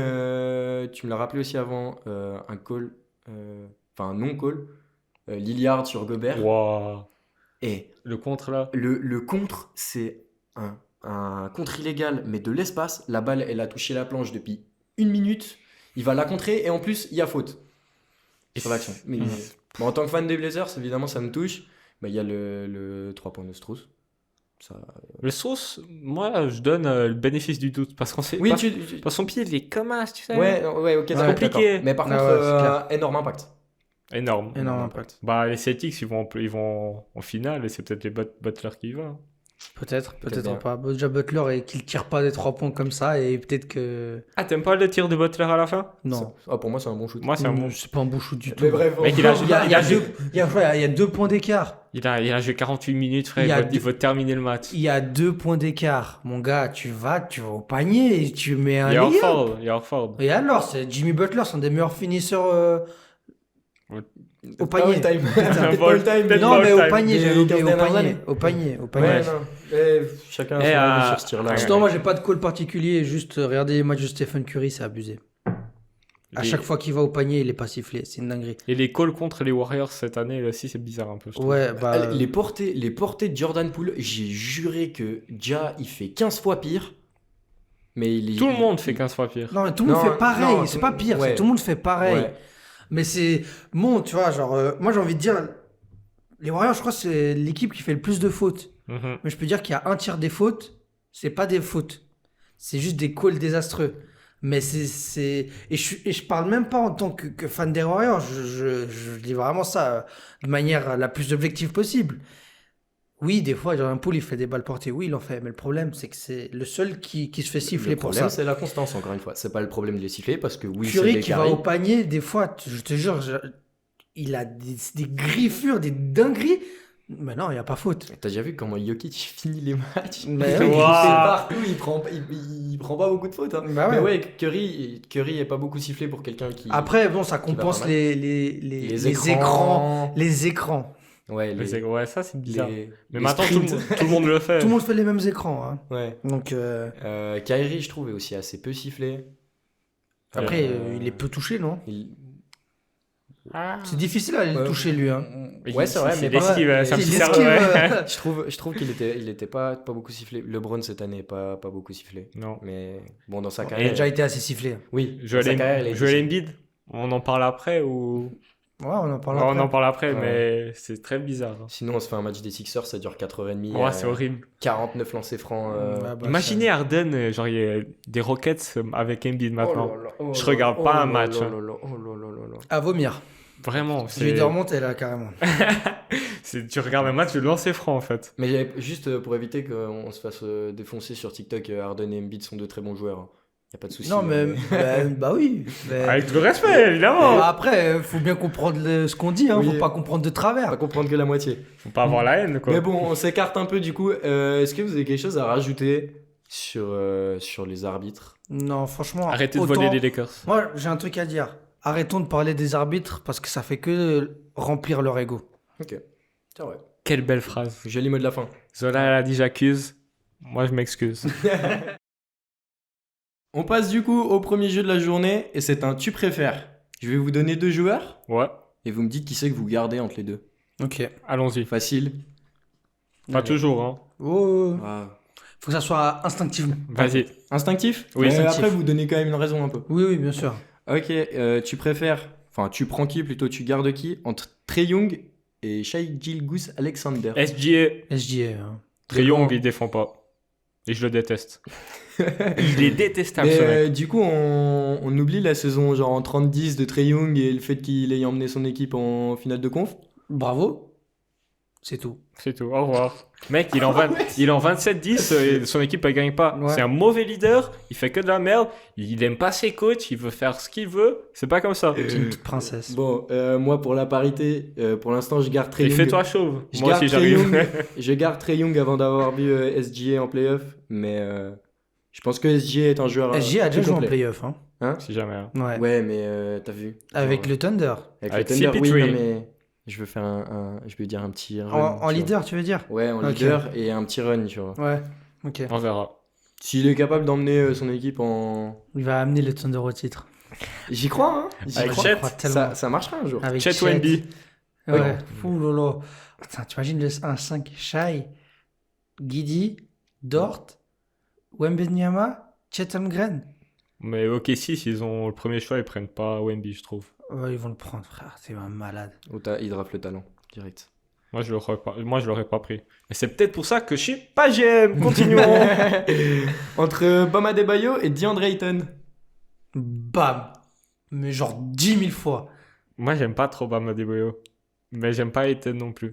B: tu me l'as rappelé aussi avant, un call, enfin un non-call, Lillard sur Gobert.
C: Waouh.
B: Et
C: Le contre là.
B: le contre, c'est un contre illégal, mais de l'espace. La balle, elle a touché la planche depuis 1 minute. Il va la contrer et en plus, il y a faute sur l'action. Mais bon, en tant que fan des Blazers, évidemment, ça me touche. Bah, il y a le 3 points de Strauss. Ça...
C: Le sauce, moi, je donne le bénéfice du doute parce qu'on sait
B: Oui,
C: pas. Parce que son pied, il est comme as, tu sais.
B: Ouais, ok,
D: C'est
B: d'accord.
C: compliqué.
B: Mais par
D: Ah
B: contre,
D: ouais, c'est clair.
B: énorme impact.
C: Énorme.
D: Énorme impact.
C: Bah, les Celtics, ils vont en finale et c'est peut-être les Butler qui y vont.
D: Peut-être
B: bien.
D: pas. Déjà Butler et qu'il tire pas des 3 points comme ça et peut-être que.
C: Ah, t'aimes pas le tir de Butler à la fin?
D: Non.
B: Pour moi, c'est un bon shoot.
C: Moi, c'est un bon.
D: C'est pas un bon shoot du tout.
B: Mais bref,
C: Mec, il a
D: Il y a 2 points d'écart.
C: Il a joué 48 minutes, frère.
D: Il y a
C: Il veut terminer le match.
D: Il y a 2 points d'écart. Mon gars, tu vas au panier et tu mets un
C: Il est
D: layup.
C: Orford.
D: Et alors, c'est Jimmy Butler, c'est un des meilleurs finisseurs au
B: Pas
D: panier.
B: all-time.
C: Peut-être
B: Pas all-time,
C: peut-être
D: Non,
C: pas
D: mais
C: all
D: au
C: time.
D: panier,
B: Mais
D: j'avais
B: les
D: oublié,
B: 15 dernières années.
D: au panier.
B: Ouais, non. Chacun a son avis sur ce tir-là.
C: Ouais.
D: Non, moi j'ai pas de call particulier, juste regarder les matchs de Stephen Curry, c'est abusé. À
C: Les-
D: chaque fois qu'il va au panier, il est pas sifflé, c'est une dinguerie.
C: Et les calls contre les Warriors cette année aussi, c'est bizarre un peu. Je trouve.
D: Ouais, bah.
B: Les portées de Jordan Poole, j'ai juré que Ja, il fait 15 fois pire. Mais
C: Tout le monde fait 15 fois pire.
D: Non, mais tout le monde
B: Non,
D: fait pareil,
B: non,
D: c'est pas pire,
B: ouais.
D: c'est tout le monde fait pareil.
B: Ouais.
D: Mais c'est. Bon, tu vois, genre, moi j'ai envie de dire. Les Warriors, je crois que c'est l'équipe qui fait le plus de fautes.
C: Mhm.
D: Mais je peux dire qu'il y a un tiers des fautes, c'est pas des fautes. C'est juste des calls désastreux. Mais c'est... Et je parle même pas en tant que fan des Warriors. Je dis vraiment ça de manière la plus objective possible. Oui, des fois, Jordan Poole, il fait des balles portées. Oui, il en fait. Mais le problème, c'est que c'est le seul qui se fait siffler
B: Le
D: pour
B: problème,
D: ça.
B: c'est la constance, encore une fois. C'est pas le problème de les siffler parce que oui, c'est
D: Curry
B: des
D: qui va
B: carrés.
D: au panier, des fois, je te jure, il a des griffures, des dingueries. Mais non, il n'y a pas faute.
B: T'as déjà vu comment Jokic finit les matchs?
D: Mais
B: Il
D: oui.
B: fait
C: Wow.
B: partout, il prend pas beaucoup de fautes. Hein.
D: Bah ouais.
B: Mais ouais, Curry est pas beaucoup sifflé pour quelqu'un qui.
D: Après, bon, ça
B: va
D: compense
B: pas mal.
D: les écrans. Les écrans.
B: Ouais,
C: Ouais, ça c'est bizarre. Mais
B: les
C: maintenant,
B: sprints.
C: tout le monde le fait.
D: Tout le monde fait les mêmes écrans. Hein.
B: Ouais.
D: Donc,
B: Kyrie, je trouve, est aussi assez peu sifflé.
D: après,
B: Euh,
D: il est peu touché, non?
C: Ah.
D: C'est difficile à le toucher, lui. Hein.
B: Ouais, c'est vrai, mais
C: il esquive,
D: ouais,
C: c'est un
D: il
C: petit
D: esquive,
C: cerveau. Ouais.
B: je trouve qu'il était pas beaucoup sifflé. LeBron cette année pas beaucoup sifflé.
C: Non.
B: Mais bon, dans sa
D: Il a
B: carrière.
D: déjà été assez sifflé.
B: Oui, dans
C: Joel
B: sa carrière, il a été sifflé.
C: Embiid, on en parle après ou
D: Ouais, on en parle
C: on
D: après.
C: en parle après,
B: Ouais.
C: mais c'est très bizarre.
B: Sinon, on se fait un match des Sixers, ça dure 4h30.
C: Ouais, c'est horrible.
B: 49 lancers francs.
D: Ouais, bah,
C: Imaginez Harden, genre il y a des Rockets avec Embiid maintenant.
B: Oh
C: Je
B: là
C: regarde
B: là,
C: pas
B: oh
C: un
B: là
C: match,
B: là
C: hein.
B: là là, oh là là là là.
D: À vomir.
C: Vraiment,
D: Je lui de remonter là, carrément.
C: tu regardes un match de lancer franc en fait.
B: Mais juste pour éviter qu'on se fasse défoncer sur TikTok, Harden et Embiid sont deux très bons joueurs. Y a pas de souci.
D: Non, mais. bah oui. Mais-
C: Avec tout le respect, évidemment.
D: Bah, après, faut bien comprendre ce qu'on dit, hein.
B: Oui.
D: Faut pas comprendre de
B: Pas
D: travers.
B: comprendre que la moitié.
C: Faut pas avoir la haine quoi.
B: Mais bon, on s'écarte un peu du coup. Est-ce que vous avez quelque chose à rajouter sur les arbitres?
D: Non, franchement.
C: Arrêtez de
D: autant-
C: voler les Lakers.
D: Moi, j'ai un truc à dire. Arrêtons de parler des arbitres parce que ça fait que remplir leur ego.
B: Ok, c'est vrai.
C: Quelle belle phrase.
B: Joli mot de la fin.
C: Zola, elle a dit j'accuse. Moi, je m'excuse.
B: On passe du coup au premier jeu de la journée et c'est un tu préfères. Je vais vous donner 2 joueurs
C: Ouais,
B: et vous me dites qui c'est que vous gardez entre les deux.
D: Ok.
C: allons-y.
B: Facile.
C: Pas toujours, hein.
D: Oh,
B: Ah.
D: faut que ça soit instinctivement.
C: Vas-y.
B: Instinctif?
C: Oui,
B: Après,
D: instinctif.
B: vous donnez quand même une raison un peu.
D: Oui, oui, bien sûr.
B: Ok, tu préfères. Enfin, tu prends qui plutôt? Tu gardes qui? Entre Trae Young et Shai Gilgeous-Alexander.
C: SGA.
D: SGA. Hein.
C: Trae Young, il défend pas. Et je le déteste. Il est détestable,
B: Mais
C: ce mec.
B: du coup, on oublie la saison genre en 30-10 de Trae Young et le fait qu'il ait emmené son équipe en finale de conf.
D: Bravo. C'est tout.
C: C'est tout, au revoir. Mec, il est en 27-10 et son équipe ne gagne pas.
D: Ouais.
C: C'est un mauvais leader, il fait que de la merde, il aime pas ses coachs, il veut faire ce qu'il veut. C'est pas comme ça.
D: C'est une petite princesse.
B: Bon, moi pour la parité, pour l'instant, je garde Trae
C: Et
B: Young.
C: fais-toi chauve.
B: Je
C: Moi
B: garde
C: aussi,
B: Trae
C: j'arrive.
B: Young. Je garde Trae Young avant d'avoir vu SGA en playoff, mais je pense que SGA est un joueur.
D: SGA a déjà
B: très
D: joué en
B: complet.
D: playoff. Hein.
C: Si jamais. Hein.
D: Ouais.
B: Ouais, mais t'as vu.
D: Avec
B: Genre,
D: le Thunder.
B: avec
C: avec
B: le Thunder, oui,
C: CP3.
B: non, mais je veux faire je veux dire un petit run.
D: En
B: tu vois.
D: leader, tu veux dire?
B: Ouais, en
D: Ok.
B: leader et un petit run, tu vois.
D: Ouais. Ok.
C: On verra.
B: S'il est capable d'emmener son équipe en.
D: Il va amener le Thunder au titre.
B: J'y crois, hein. J'y
C: Avec
B: crois.
C: Chet,
D: Je crois tellement.
B: Ça marchera un jour.
D: Avec
C: Chet
D: Chet.
C: Wemby.
D: Ouais. Ouh lolo. Putain, tu imagines un 5 Shai, Guidi, Dort, Wembanyama, Chet Holmgren.
C: Mais ok, si, s'ils ont le premier choix, ils prennent pas Wemby, je trouve.
D: Ouais, ils vont le prendre, frère. C'est un malade.
B: Il draft le talent, direct.
C: Moi, je l'aurais pas pris. Mais c'est peut-être pour ça que je suis pas GM. Continuons.
B: Entre Bam Adebayo et DeAndre Ayton.
D: Bam. Mais genre 10 000 fois.
C: Moi, j'aime pas trop Bam Adebayo. Mais j'aime pas Ayton non plus.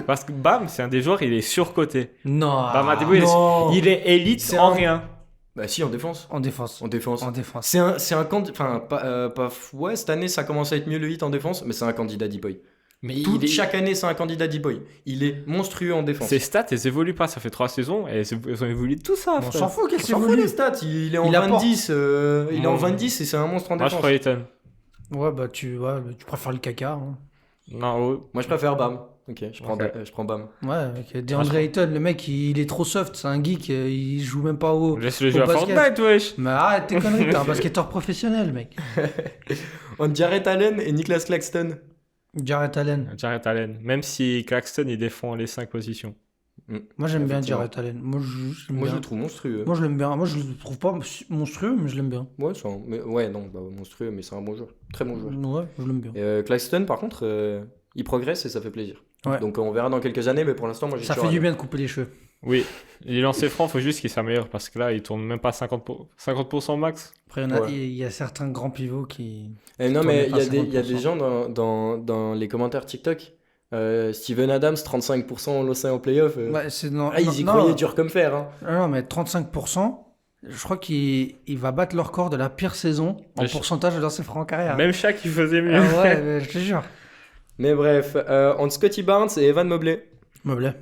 C: Parce que Bam, c'est un des joueurs, il est surcoté.
D: Non.
C: Bam Adebayo,
B: non.
C: il est élite
B: C'est
C: en
B: un-
C: rien.
B: Bah si, en défense.
D: En défense.
B: En défense.
D: En défense.
B: C'est un candidat. Enfin, ouais, cette année, ça commence à être mieux le hit en défense, mais c'est un candidat D-Boy.
C: Mais
B: Chaque année, c'est un candidat D-Boy. Il est monstrueux en défense.
C: Ses stats, elles évoluent pas. Ça fait 3 saisons et elles ont évolué tout ça,
D: On
C: frère.
D: s'en fout qu'elle
B: On
D: s'est
B: s'en fout
D: voulu.
B: les stats. Il est en
D: Il apporte.
B: 20-10. Il est en
C: Non.
B: 20-10 et c'est un monstre en
C: Moi, je
B: défense.
C: crois Ayton.
D: Ouais, bah tu préfères le caca. Hein.
C: Non, oh.
B: Moi, je préfère Bam. Ok, je prends,
C: Ok.
B: je prends Bam.
D: Ouais, avec DeAndre Ayton, le mec, il est trop soft. C'est un geek. Il joue même pas au.
C: Laisse le
D: Au
C: jeu à
D: basket.
C: Fortnite, wesh.
D: Mais arrête tes conneries. T'es un basketteur professionnel, mec.
B: Entre Jarrett Allen et Nicholas Claxton.
D: Jarrett Allen.
C: Jarrett Allen. Même si Claxton, il défend les 5 positions.
D: Moi, j'aime bien
B: Effectivement.
D: Jarrett Allen. Moi, je l'aime
B: Moi, je
D: bien.
B: le trouve monstrueux.
D: Moi, je l'aime bien. Moi, je le trouve pas monstrueux, mais je l'aime bien.
B: Ouais, non, bah, monstrueux, mais c'est un bon joueur. Très bon joueur.
D: Ouais, je l'aime bien.
B: Et, Claxton, par contre, il progresse et ça fait plaisir.
D: Ouais.
B: Donc on verra dans quelques années, mais pour l'instant, moi, j'ai
D: Ça
B: toujours
D: fait du
B: Allen.
D: bien de couper les cheveux.
C: Oui. Les lancers francs, faut juste qu'il s'améliore parce que là, il tourne même pas 50% max.
D: Après,
B: Ouais.
D: il y a certains grands pivots qui.
B: Non,
D: Tourne
B: mais
D: pas
B: il y a des
D: 50%.
B: gens dans les commentaires TikTok. Steven Adams, 35% en lancé en playoff.
D: Ouais, c'est non,
B: Ils y
D: non,
B: croyaient dur comme fer. Hein.
D: non, mais 35%, je crois qu'il va battre le record de la pire saison en
C: Mais je-
D: pourcentage de lancers francs en carrière.
C: Même Shaq, il faisait mieux.
D: Ah ouais, mais je te jure.
B: Mais bref, entre Scotty Barnes et Evan Mobley.
D: Mobley.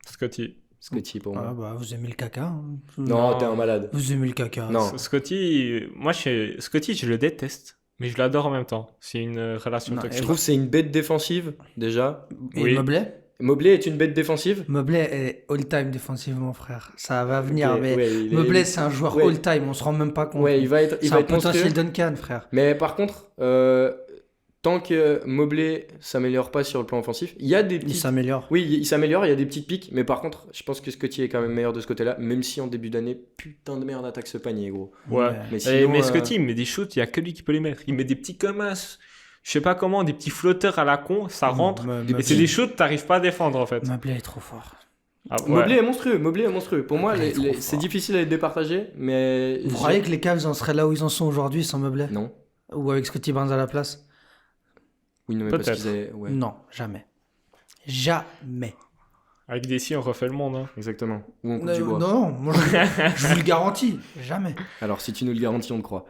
C: Scotty.
B: Scotty pour moi.
D: Ah bah, vous aimez le caca. Hein.
B: Non,
C: Non.
B: t'es un malade.
D: Vous aimez le caca.
B: Non.
C: Scotty, Scotty, je le déteste, mais je l'adore en même temps. C'est une relation
D: Non,
B: Je
C: toxique.
B: trouve que c'est une bête défensive, déjà.
D: Et
C: Oui.
D: Mobley
B: Mobley est une bête défensive.
D: Mobley est all-time défensivement, frère. Ça va venir,
B: Ok,
D: mais
B: ouais, il est-
D: Mobley, c'est un joueur
B: ouais.
D: all-time. On se rend même pas compte.
B: Ouais, il va être
D: c'est un
B: monstrueux.
D: potentiel Duncan, frère.
B: Mais par contre, tant que Mobley s'améliore pas sur le plan offensif, il y a des
D: Il
B: petites...
D: s'améliore.
B: Oui, il s'améliore, il y a des petites piques, mais par contre, je pense que Scotty est quand même meilleur de ce côté-là, même si en début d'année, putain de merde attaque ce panier, gros.
C: Ouais.
B: Mais
C: Et-
B: sinon,
C: mais Scotty, il met des shoots, il y a que lui qui peut les mettre. Il met des petits comme as, je sais pas comment, des petits flotteurs à la con, ça rentre. Et c'est des shoots que t'arrives pas à défendre en fait.
D: Mobley est trop fort.
C: Ah, ouais.
B: Mobley est monstrueux, Mobley est monstrueux. Pour moi,
D: Mobley est trop
B: c'est
D: fort.
B: difficile à être départagé, mais...
D: Vous croyez que les Cavs en seraient là où ils en sont aujourd'hui sans Mobley?
B: Non.
D: Ou avec Scotty Barnes à la place?
B: Oui, non, mais parce
C: Peut-être.
B: qu'ils avaient... Ouais,
D: Non, jamais. Jamais.
C: Avec des si, on refait le monde. Hein.
B: exactement. Ou on coupe
D: Non,
B: du bois.
D: non, moi je vous le garantis. Jamais.
B: Alors, si tu nous le garantis, on te croit.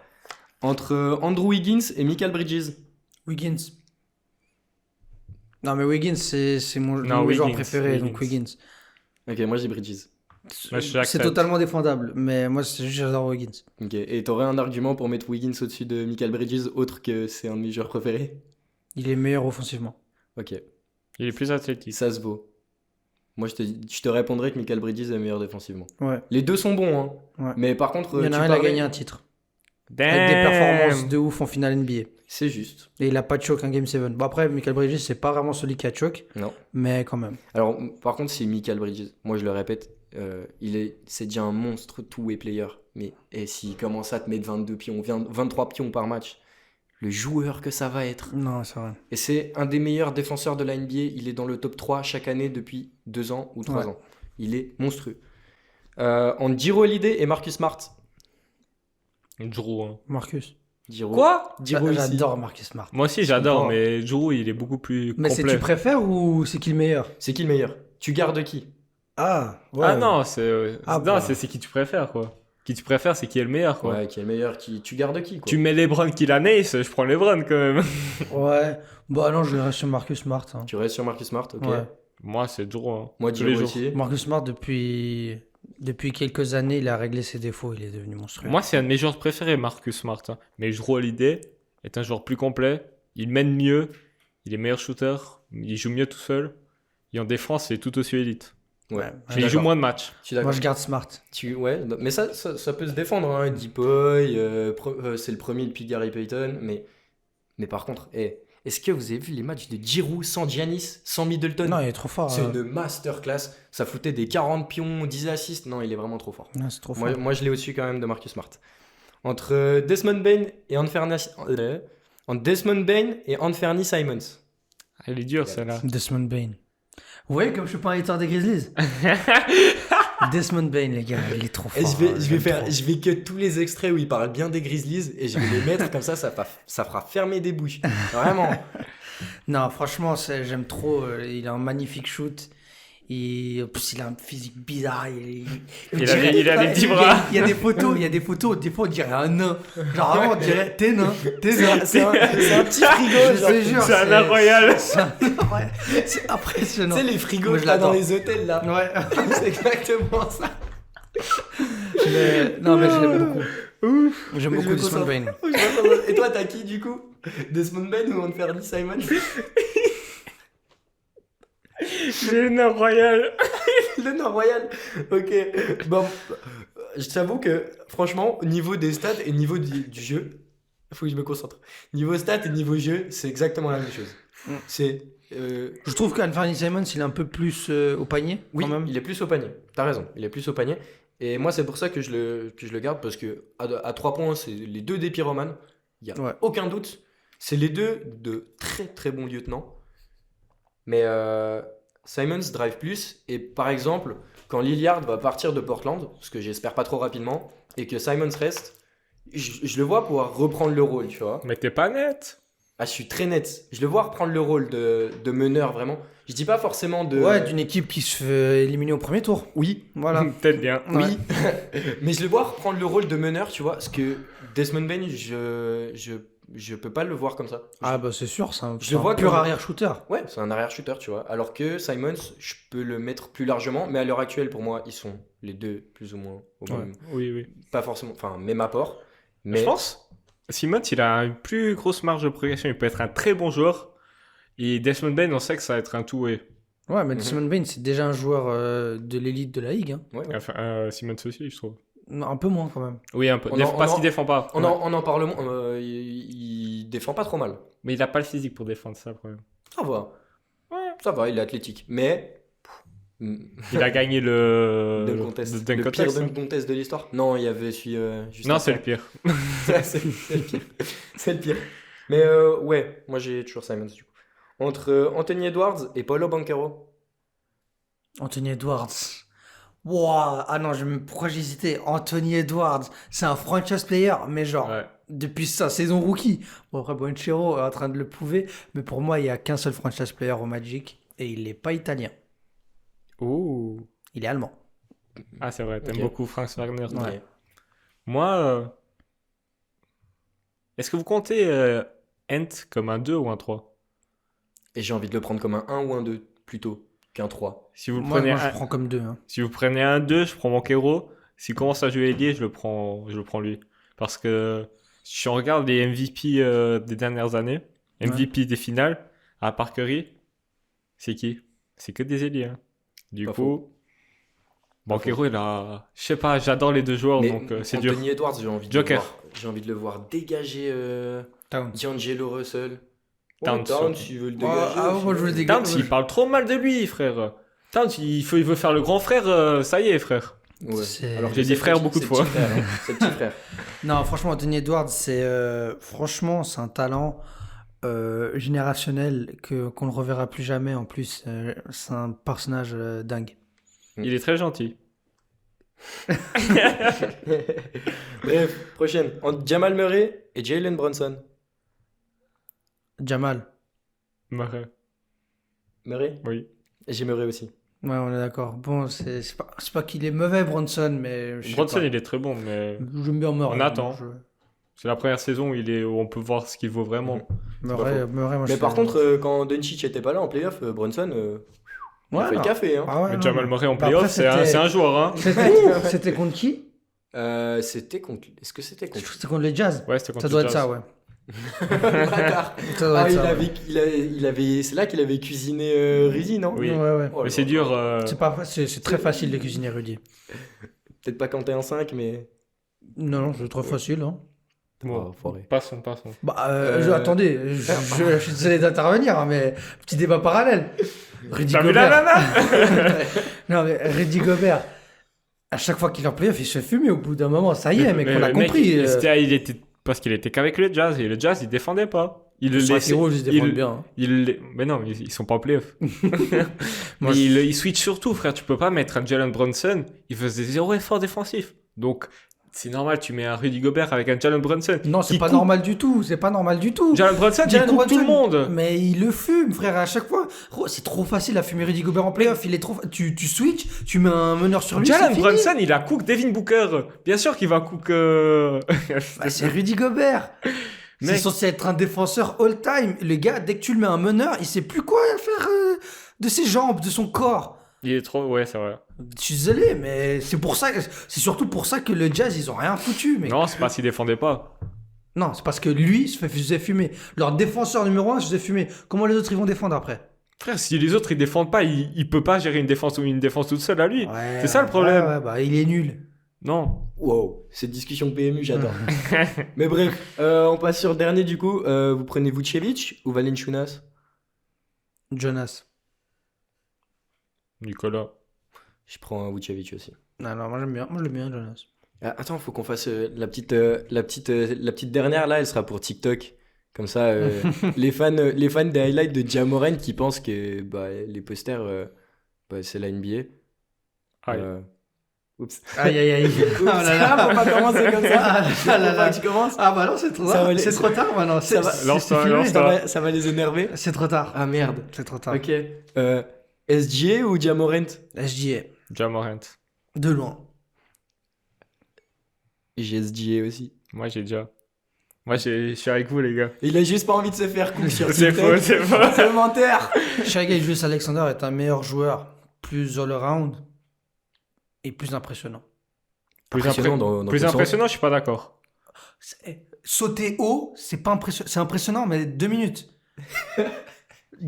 B: Entre Andrew Wiggins et Michael Bridges.
D: Wiggins. Non, mais Wiggins, c'est mon
C: Non,
D: joueur
C: Wiggins,
D: préféré, donc
C: Wiggins.
D: Wiggins.
B: Ok, moi j'ai Bridges.
C: Moi, je
D: C'est
C: l'accepte.
D: totalement défendable, mais moi, c'est juste j'adore Wiggins.
B: Ok, et t'aurais un argument pour mettre Wiggins au-dessus de Michael Bridges, autre que c'est un de mes joueurs préférés?
D: Il est meilleur offensivement.
B: Ok,
C: Il est plus athlétique.
B: ça se vaut. Moi, je te répondrais que Michael Bridges est meilleur défensivement.
D: Ouais.
B: Les deux sont bons, hein.
D: Ouais.
B: Mais par contre,
D: Il y en
B: tu
D: a un, il a
B: parlais-
D: gagné un titre.
C: Damn.
D: Avec des performances de ouf en finale NBA.
B: C'est juste.
D: Et il a pas de choke en Game 7. Bon, après, Michael Bridges, c'est pas vraiment celui qui a choke,
B: Non.
D: mais quand même.
B: Alors, par contre, c'est Michael Bridges. Moi, je le répète, c'est déjà un monstre two-way player. Mais s'il commence à te mettre 22 pions, 23 pions par match, le joueur que ça va être.
D: Non, c'est vrai.
B: Et c'est un des meilleurs défenseurs de la NBA. Il est dans le top 3 chaque année depuis 2 ans ou 3
D: Ouais.
B: ans. Il est monstrueux. En Giro Holiday et Marcus Smart.
C: Drew, hein.
D: Marcus.
B: Giro.
C: Quoi?
B: Giro ici.
D: J'adore Marcus Smart.
C: Moi aussi, j'adore,
B: comprends.
C: mais Drew, il est beaucoup plus
D: Mais c'est
C: complet.
D: tu préfères ou c'est qui le meilleur?
B: C'est qui le meilleur? Tu gardes qui?
D: Ah, ouais.
C: Ah non, c'est
D: Ah
C: non,
D: bah.
C: c'est qui tu préfères, quoi. Qui tu préfères, c'est qui est le meilleur, quoi.
B: Ouais, qui est le meilleur? Tu gardes qui, quoi?
C: Tu mets LeBron qui la nace, je prends LeBron quand même.
D: Ouais. Bah non, je vais rester sur Marcus Smart. Hein.
B: Tu restes sur Marcus Smart, ok.
D: Ouais.
C: Moi, c'est Drew. Hein.
B: Moi,
C: Tous les
B: Giro
C: jours.
B: aussi.
D: Marcus Smart, depuis quelques années, il a réglé ses défauts. Il est devenu monstrueux.
C: Moi, c'est un de mes joueurs préférés, Marcus Smart. Hein. Mais Drew Holiday est un joueur plus complet. Il mène mieux. Il est meilleur shooter. Il joue mieux tout seul. Et en défense, c'est tout aussi élite.
B: Ouais.
C: Mais il joue moins de matchs.
B: Je suis d'accord.
D: Moi, je garde Smart.
B: Ouais, mais ça peut se défendre, hein. Deepoy, c'est le premier depuis Gary Payton, mais par contre, est-ce que vous avez vu les matchs de Giroud sans Giannis, sans Middleton?
D: Non, il est trop fort.
B: C'est une masterclass. Ça foutait des 40 pions, 10 assists. Non, il est vraiment trop fort.
D: Non, c'est trop fort.
B: Moi, je l'ai au-dessus quand même de Marcus Smart. Entre Desmond Bain et Anthony Simons.
C: Ah, elle est dure, celle-là.
D: Desmond Bain. Vous voyez comme je suis pas un hater des Grizzlies? Desmond Bain, les gars, il est trop fort.
B: Et
D: hein, j'aime trop.
B: je vais cut tous les extraits où il parle bien des Grizzlies et je vais les mettre comme ça fera fermer des bouches. Vraiment.
D: Non, franchement, j'aime trop. Il a un magnifique shoot. En plus, il a un physique bizarre.
C: Il a des petits bras.
D: Il y a des photos. Des fois, on dirait un nain. Genre, vraiment, on dirait, t'es nain.
B: C'est un petit frigo.
D: Je te jure.
C: C'est un nain royal.
D: C'est impressionnant.
B: Tu sais, les frigos
D: Moi,
B: que
D: je
B: t'as dans
D: l'adore.
B: les hôtels là.
D: Ouais.
B: C'est exactement ça.
D: Non, mais je l'aime beaucoup. J'aime
B: Je
D: beaucoup
B: me
D: Desmond
B: concentre.
D: Bain.
B: Et toi, t'as qui du coup? Desmond Bain ou Anthony Simons?
C: Le nain royal.
B: Le Nord Royal. Ok. Bon, je t'avoue que franchement, au niveau des stats et au niveau du jeu, il faut que je me concentre. Niveau stats et niveau jeu, c'est exactement la même chose. C'est.
D: Je trouve qu'Anthony Simons, il est un peu plus au panier,
B: Oui,
D: quand même.
B: il est plus au panier. T'as raison, il est plus au panier. Et moi, c'est pour ça que je le garde parce que à 3 points, c'est les deux des pyromanes. Il n'y a
D: Ouais.
B: aucun doute. C'est les deux de très très bons lieutenants. Mais Simons drive plus. Et par exemple, quand Lillard va partir de Portland, ce que j'espère pas trop rapidement, et que Simons reste, je le vois pouvoir reprendre le rôle, tu vois.
C: Mais t'es pas net.
B: Ah, je suis très net. Je le vois reprendre le rôle de meneur, vraiment. Je dis pas forcément de...
D: Ouais, d'une équipe qui se fait éliminer au premier tour.
B: Oui,
D: Voilà.
C: Peut-être bien.
B: oui. Mais je le vois reprendre le rôle de meneur, tu vois. Parce que Desmond Bain, je peux pas le voir comme ça.
D: Ah bah c'est sûr, c'est un,
B: Je
D: c'est un
B: vois
D: pur
B: comme-
D: arrière-shooter.
B: Ouais, c'est un arrière-shooter, tu vois. Alors que Simons, je peux le mettre plus largement. Mais à l'heure actuelle, pour moi, ils sont les deux plus ou moins au
D: Ouais.
B: même...
C: Oui, oui.
B: Pas forcément... Enfin, même apport. Mais
C: Je pense, Simmons, il a une plus grosse marge de progression. Il peut être un très bon joueur. Et Desmond Bain, on sait que ça va être un two-way.
D: Ouais, mais
B: Mhm.
D: Desmond Bain, c'est déjà un joueur de l'élite de la ligue. Hein.
B: Ouais, ouais.
C: Enfin, Simmons aussi, je trouve.
D: Non, un peu moins quand même.
C: Oui, un peu.
B: On en-
C: Parce
B: on en-
C: qu'il défend pas.
B: On en parle... il défend pas trop mal.
C: Mais il a pas le physique pour défendre, ça, le problème.
B: Ça va.
C: Ouais.
B: Ça va, il est athlétique. Mais...
C: Il a gagné le
B: Dunk contest.
C: le dunk
B: Le
C: contest,
B: pire
C: hein.
B: dunk contest de l'histoire. Non, il y avait celui juste
C: Non,
B: après.
C: c'est le pire.
B: C'est le pire. C'est le pire. Mais ouais, moi j'ai toujours Simons du coup. Entre Anthony Edwards et Paolo Banchero.
D: Anthony Edwards. Wow. Ah non, pourquoi j'hésitais? Anthony Edwards, c'est un franchise player, mais genre,
C: Ouais.
D: depuis sa saison rookie. Bon, après, Banchero est en train de le prouver, mais pour moi, il n'y a qu'un seul franchise player au Magic, et il n'est pas italien.
C: Ouh.
D: Il est allemand.
C: Ah, c'est vrai, t'aimes
B: Ok.
C: beaucoup Franz Wagner. toi.
B: Ouais.
C: Moi, est-ce que vous comptez Ent comme un 2 ou un 3?
B: Et j'ai envie de le prendre comme un 1 ou un 2 plutôt qu'un 3.
C: Si vous le
D: Moi,
C: prenez
D: je
C: un-
D: prends comme deux. Hein.
C: Si vous prenez un 2, je prends Banchero. S'il commence à jouer ailier, je le prends lui. Parce que si on regarde les MVP des dernières années, MVP des finales, à part Curry, c'est qui? C'est que des ailiers. Hein. Du
B: Pas
C: coup, Banchero, il a. Je sais pas, j'adore les deux joueurs,
B: Mais
C: donc c'est dur.
B: Anthony Edwards,
C: Joker.
B: J'ai envie de le voir dégager
D: Towns.
B: D'Angelo Russell.
C: Towns,
B: Towns,
C: ok.
B: il veut le
D: Ah,
B: dégager.
D: ah, moi, je veux le dégager.
C: Towns, il parle trop mal de lui, frère. Towns, il veut faire le grand frère, ça y est, frère.
B: Ouais.
D: C'est-
B: Alors que
C: J'ai dit
B: c'est
C: frère
B: le
C: beaucoup de
B: petit-
C: fois.
B: C'est le petit frère, hein. C'est le petit frère.
D: Non, franchement, Anthony Edwards, franchement, c'est un talent générationnel qu'on ne reverra plus jamais. En plus, c'est un personnage dingue.
C: Il est très gentil.
B: Bref, prochaine. Jamal Murray et Jalen Brunson.
D: Jamal.
C: Marais.
B: Murray
C: Oui.
B: Et j'ai Murray aussi.
D: Ouais, on est d'accord. Bon, c'est pas qu'il est mauvais, Bronson, mais je sais
C: Bronson,
D: pas.
C: il est très bon, mais
D: J'aime bien Murray.
C: On attend.
D: Je-
C: c'est la première saison où on peut voir ce qu'il vaut vraiment.
D: Murray, moi,
B: Mais
D: je
B: par
D: fais-
B: contre, quand Doncic était pas là en playoff, Brunson, il a
D: Ouais,
B: fait
D: non.
B: le café. Hein.
D: Ah ouais,
C: Mais
D: non.
C: Jamal Murray en
D: Bah,
C: playoff,
D: après,
C: c'est un joueur, hein.
D: C'était contre qui?
B: C'était contre. Est-ce que c'était contre
D: C'était contre les Jazz.
C: Ouais, c'était contre
D: Ça doit
C: le
D: être
C: Jazz.
D: ça, ouais.
B: Bâtard.
D: Ça doit
B: Ah,
D: être ça, ouais.
B: il avait, c'est là qu'il avait cuisiné Rizzi, non
C: Oui.
D: Ouais, ouais.
B: Oh là
C: Mais c'est
B: là.
C: dur.
D: C'est très facile de cuisiner Rudy.
B: Peut-être pas quand t'es en 5, mais.
D: Non, c'est trop facile. Hein.
C: Bon,
B: Oh, forêt.
C: passons.
D: Bah, attendez, je suis désolé d'intervenir, hein, mais petit débat parallèle. Rudy
C: T'as vu la
D: Gobert.
C: nana
D: Non, mais Rudy Gobert, à chaque fois qu'il est en playoff, il se fait fumer au bout d'un moment. Ça y est, mec,
C: Mais
D: on a
C: le mec,
D: compris.
C: il était parce qu'il était qu'avec le Jazz et le Jazz il défendait pas. Il le
D: Sur les
C: laissait.
D: héros, ils se défendent bien. hein.
C: Mais non, ils sont pas en playoff.
D: Moi,
C: Mais il switch surtout, frère. Tu peux pas mettre un Jalen Brunson. Il faisait zéro effort défensif. Donc c'est normal, tu mets un Rudy Gobert avec un Jalen Brunson.
D: Non, c'est
C: qui
D: pas
C: coupe.
D: normal du tout. C'est pas normal du tout.
C: Jalen Brunson, il
D: Jalen
C: coupe tout le
D: Brunson,
C: monde.
D: Mais il le fume, frère, à chaque fois. Oh, c'est trop facile à fumer Rudy Gobert en playoff. Il est trop. Tu switches, tu mets un meneur sur lui.
C: Jalen
D: c'est fini.
C: Brunson, il a cook Devin Booker. Bien sûr qu'il va cook.
D: Bah, c'est Rudy Gobert. C'est
C: Mec.
D: censé être un défenseur all-time. Le gars, dès que tu le mets un meneur, il sait plus quoi faire de ses jambes, de son corps.
C: Il est trop. Ouais, c'est vrai.
D: Je suis désolé, mais c'est surtout pour ça que le Jazz, ils ont rien foutu. Mais
C: Non, c'est pas s'il défendait pas.
D: non, c'est parce que lui se faisait fumer. Leur défenseur numéro 1 se faisait fumer. Comment les autres ils vont défendre après?
C: Frère, si les autres ils défendent pas, il peut pas gérer une défense toute seule à lui.
D: Ouais,
C: C'est ça le problème.
D: Ouais, bah, il est nul.
C: Non.
B: Wow, cette discussion PMU, j'adore. Mais bref, on passe sur le dernier du coup. Vous prenez Vucevic ou Valanciunas?
D: Jonas.
C: Nicolas.
B: Je prends Vucevic aussi.
D: Non, moi j'aime bien. Moi je l'aime bien, Jonas.
B: Ah, attends, faut qu'on fasse la petite dernière là, elle sera pour TikTok. Comme ça, les fans des highlights de Jamoran qui pensent que bah, les posters, c'est la NBA.
C: Aïe.
B: Oups.
D: Aïe, aïe, aïe.
B: Oups. Ah, faut pas commencer comme ça.
D: Ah là
B: Faut
D: là.
B: pas que tu commences.
D: Ah bah non, c'est trop
B: Ça
D: tard.
B: va les-
D: C'est trop tard maintenant.
B: Ça va.
C: Lance-toi,
D: filmé.
C: lance-toi.
B: Ça va les énerver.
D: C'est trop tard.
B: Ah merde.
D: C'est trop tard.
B: Ok. SGA ou Jamorant?
D: SGA.
C: Jamorant.
D: De loin.
B: J'ai SGA aussi.
C: Moi, je suis avec vous, les gars.
B: Il a juste pas envie de se faire coup sur
C: C'est
B: TikTok.
C: faux, c'est faux.
B: C'est menteur.
D: Shai Gilgeous Alexander est un meilleur joueur, plus all-around et plus impressionnant.
B: Impressionnant dans
C: Plus
B: quel sens?
C: impressionnant, je suis pas d'accord.
D: Sauter haut, c'est pas impressionnant. C'est impressionnant, mais 2 minutes.